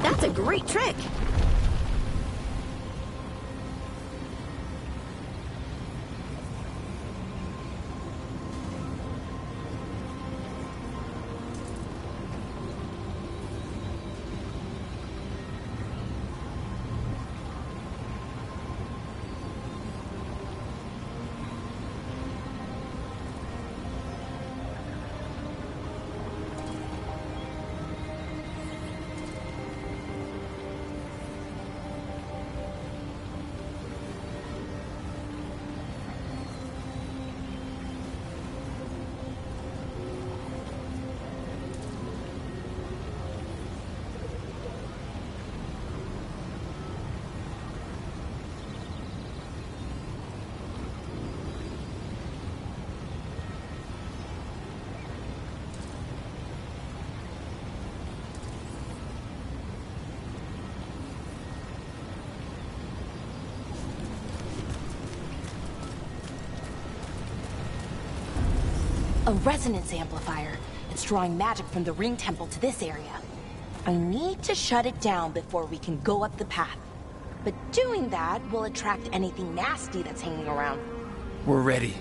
That's a great trick. A resonance amplifier. It's drawing magic from the ring temple to this area. I need to shut it down before we can go up the path. But doing that will attract anything nasty that's hanging around. We're ready.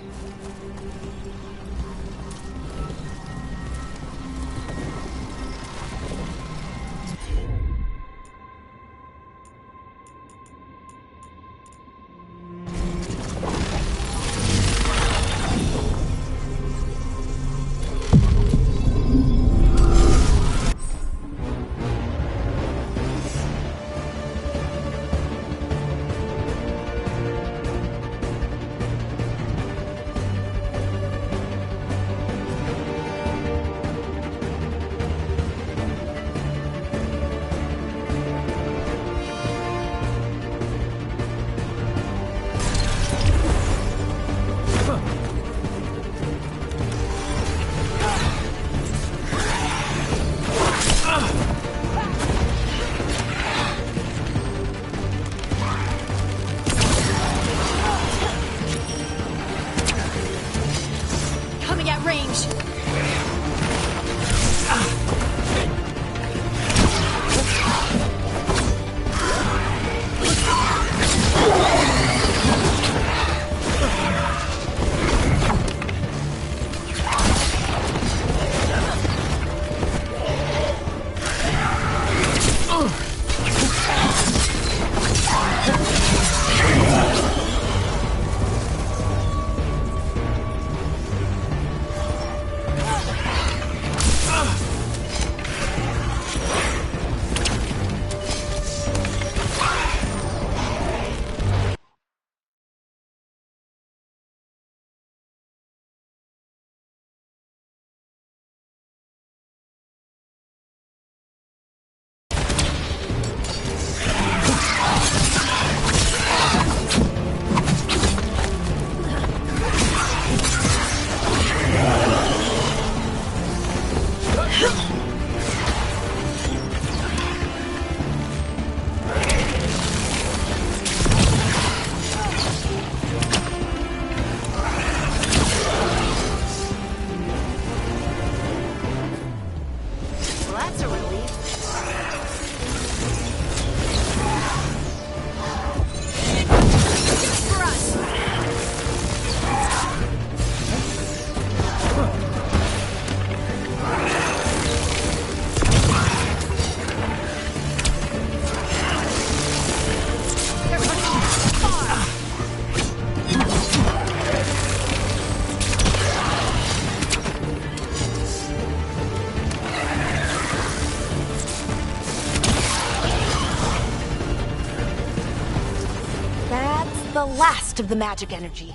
The last of the magic energy.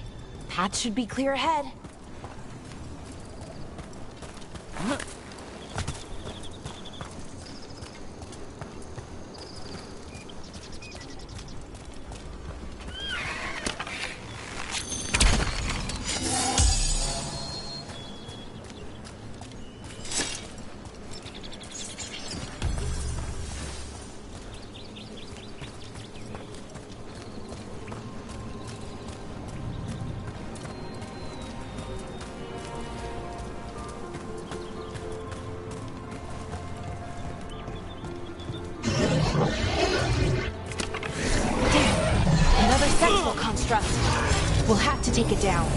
Path should be clear ahead. We'll have to take it down.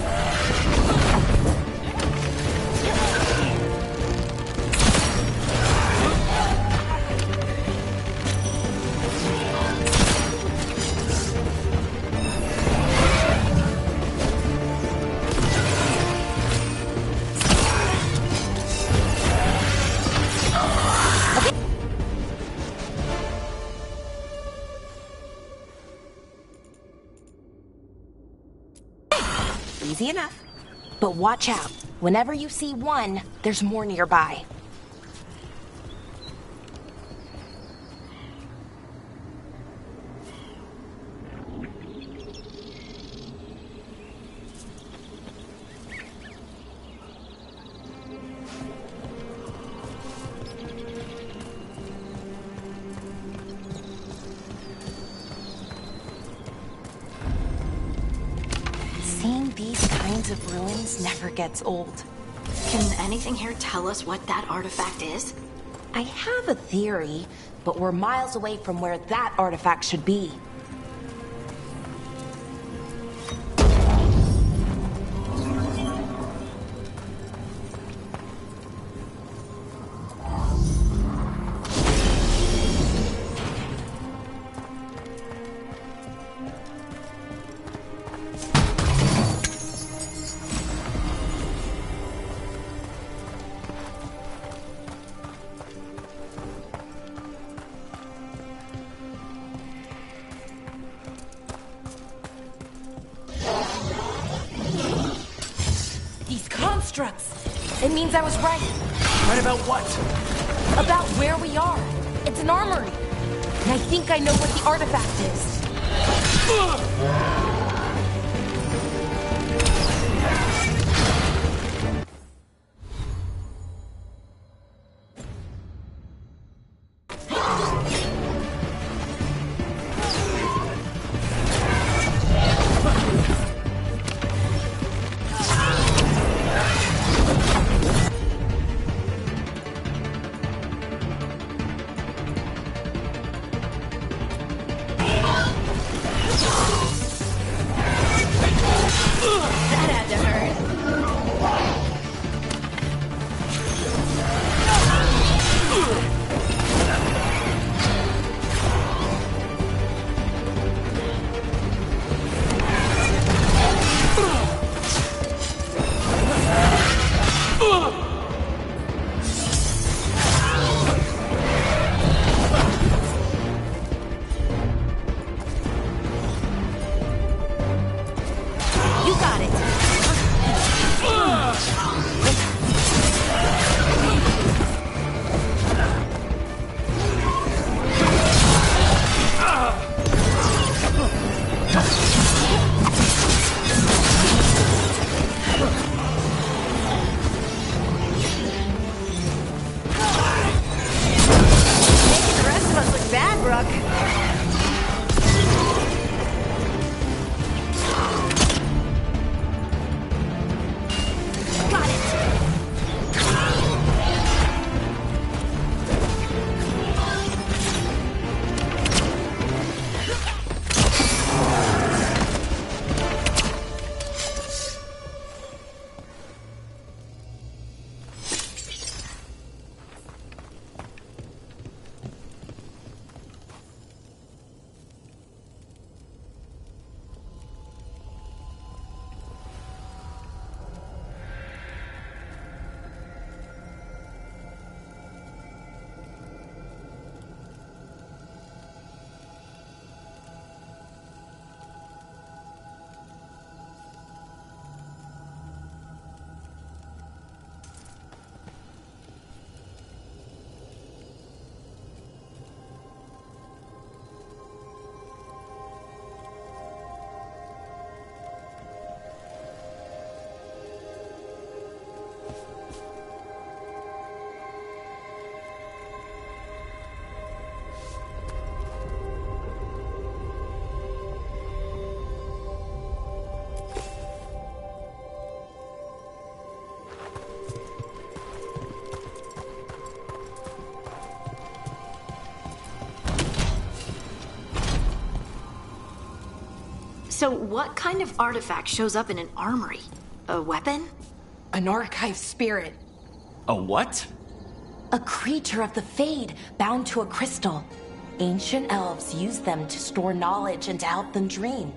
Easy enough. But watch out. Whenever you see one, there's more nearby. Seeing these kinds of ruins never gets old. Can anything here tell us what that artifact is? I have a theory, but we're miles away from where that artifact should be. It means I was right. Right about what? About where we are. It's an armory. And I think I know what the artifact is. So what kind of artifact shows up in an armory? A weapon? An archive spirit. A what? A creature of the Fade, bound to a crystal. Ancient elves use them to store knowledge and to help them dream.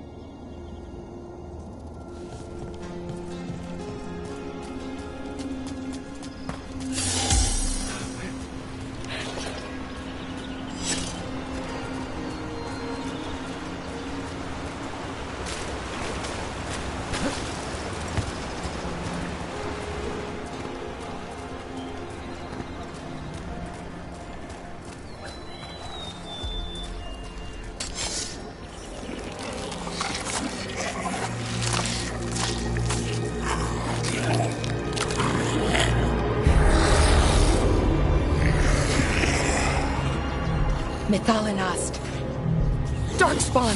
Methalinast. Darkspawn.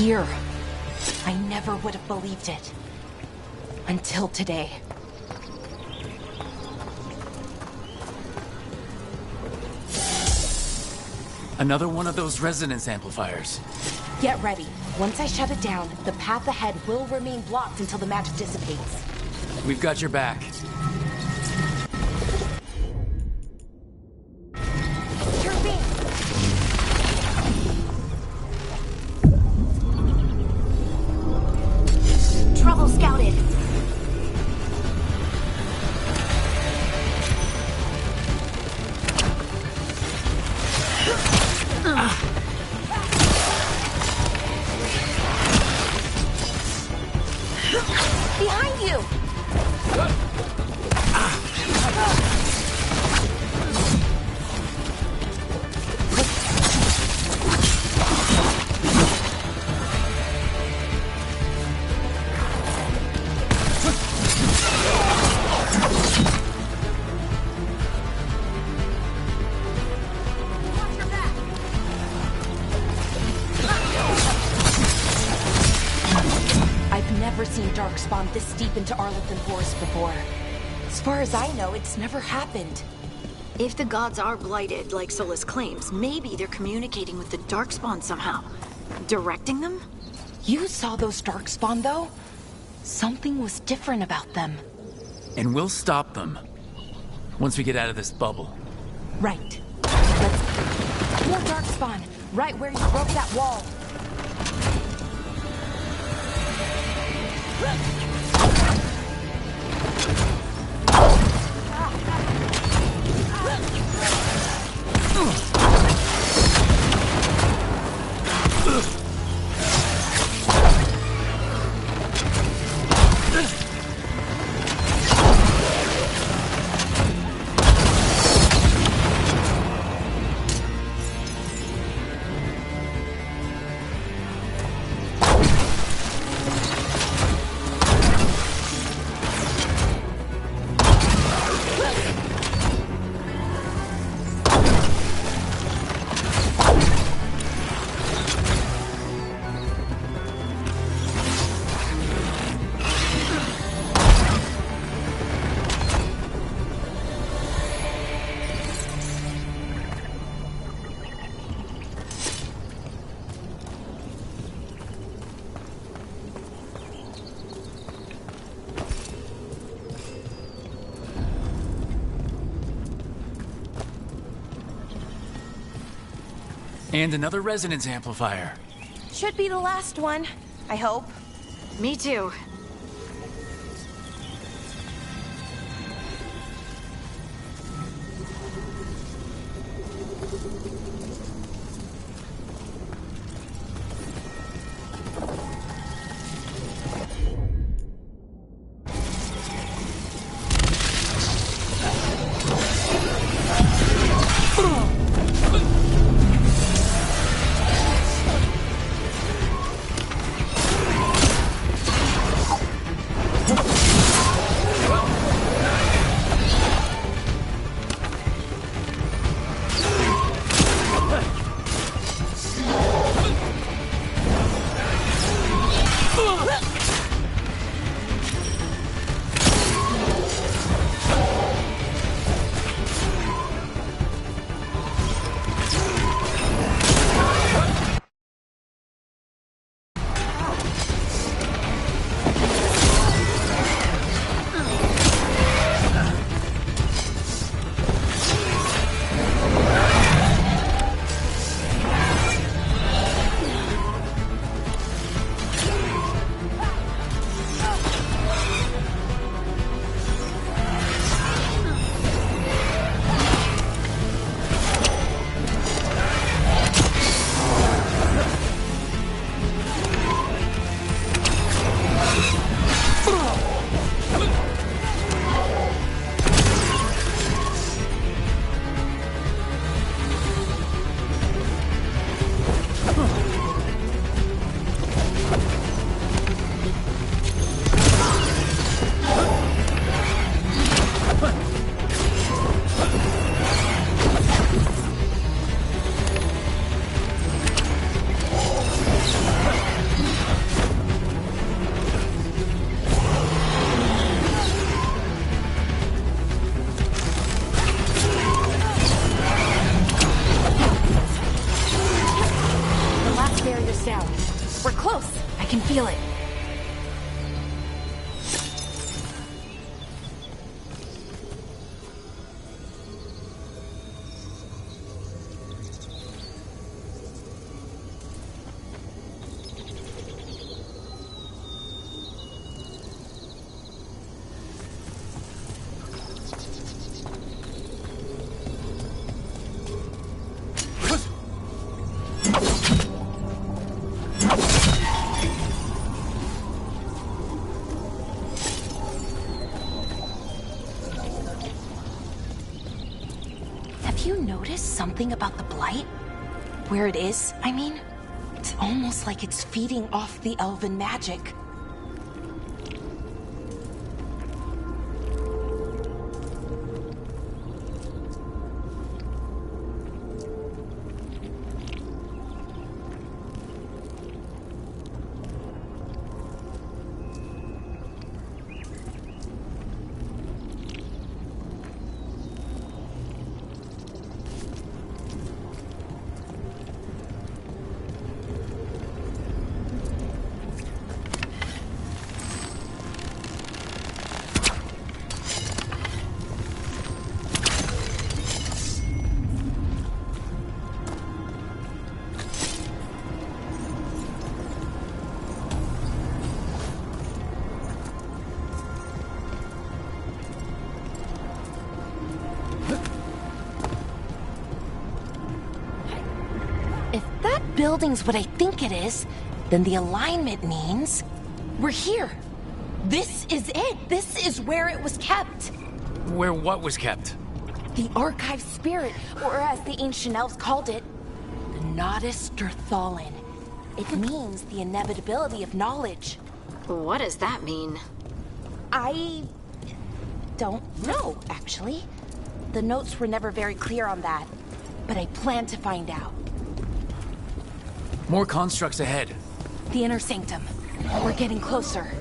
here. I never would have believed it. Until today. Another one of those resonance amplifiers. Get ready. Once I shut it down, the path ahead will remain blocked until the magic dissipates. We've got your back. Trouble scouted. Behind you! I've never seen Darkspawn this deep into Arlington Forest before. As far as I know, it's never happened. If the gods are blighted, like Solus claims, maybe they're communicating with the Darkspawn somehow. Directing them? You saw those Darkspawn, though? Something was different about them. And we'll stop them. Once we get out of this bubble. Right. Let's... More Darkspawn! Right where you broke that wall. And another resonance amplifier. Should be the last one, I hope. Me too. feel it. You notice something about the blight? Where it is, I mean? It's almost like it's feeding off the elven magic. Building's what I think it is, then the alignment means we're here. This is it. This is where it was kept. Where what was kept? The archive spirit, or as the ancient elves called it, the Nodus Durthalin. It means the inevitability of knowledge. What does that mean? I don't know, actually. The notes were never very clear on that, but I plan to find out. More constructs ahead. The inner sanctum. We're getting closer.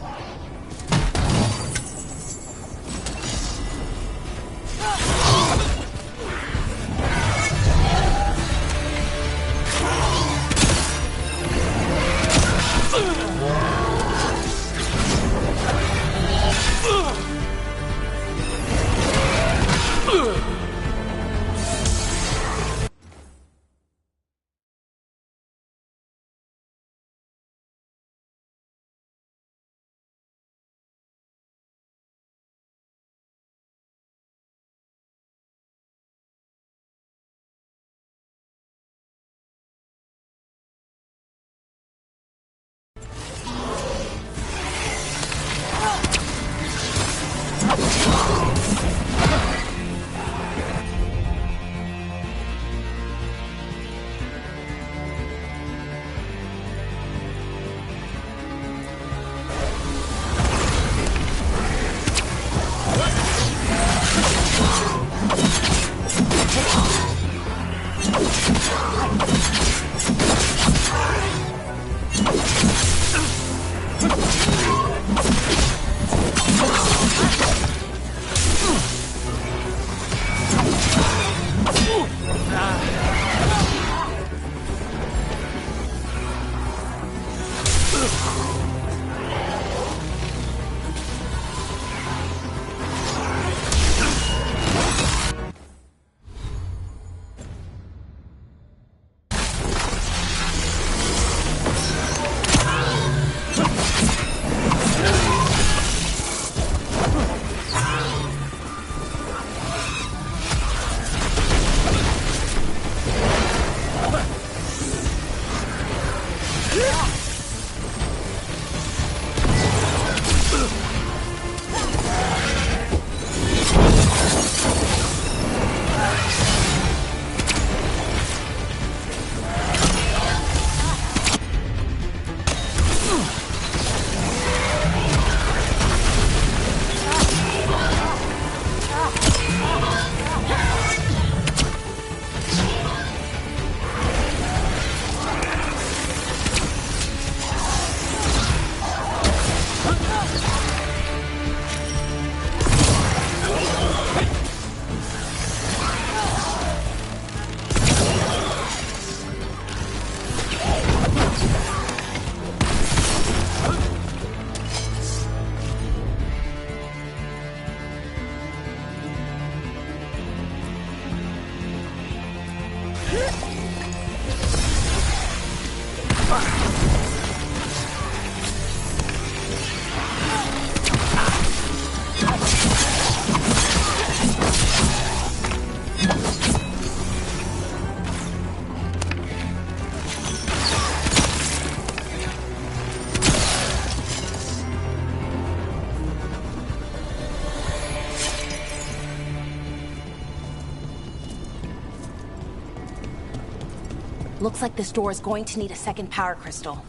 Looks like this door is going to need a second power crystal.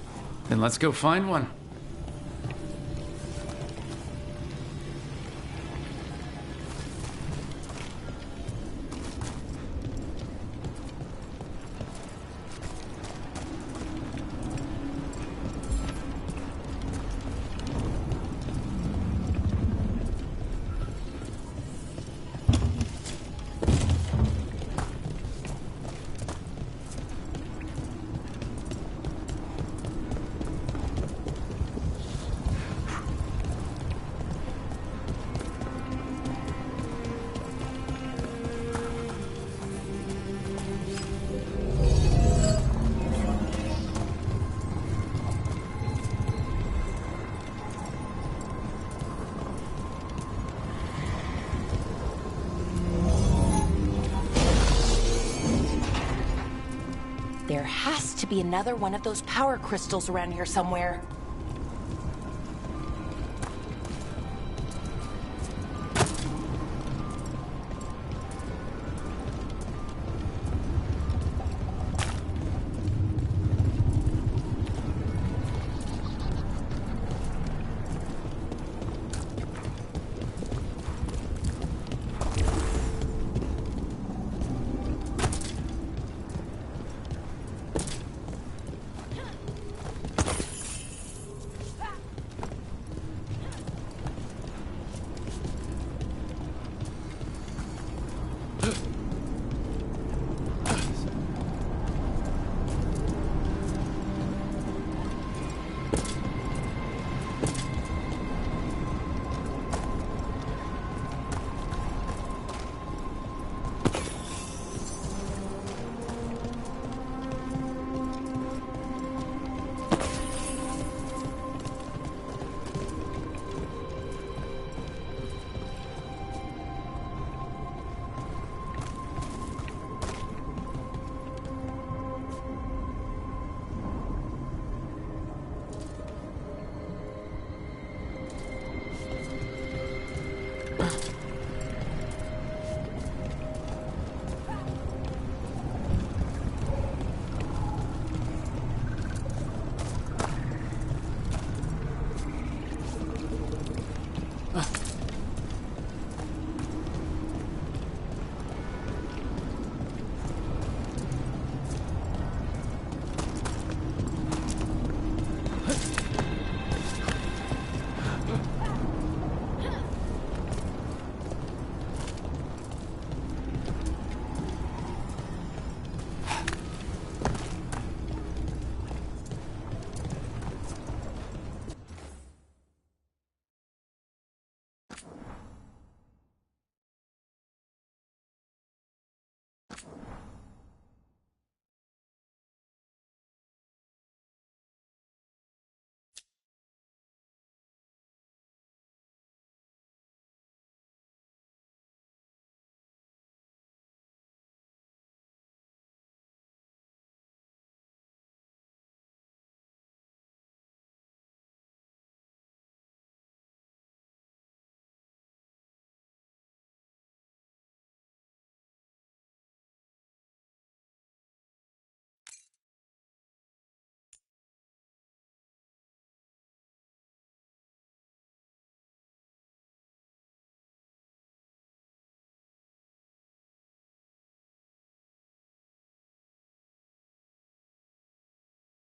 Then let's go find one. There has to be another one of those power crystals around here somewhere.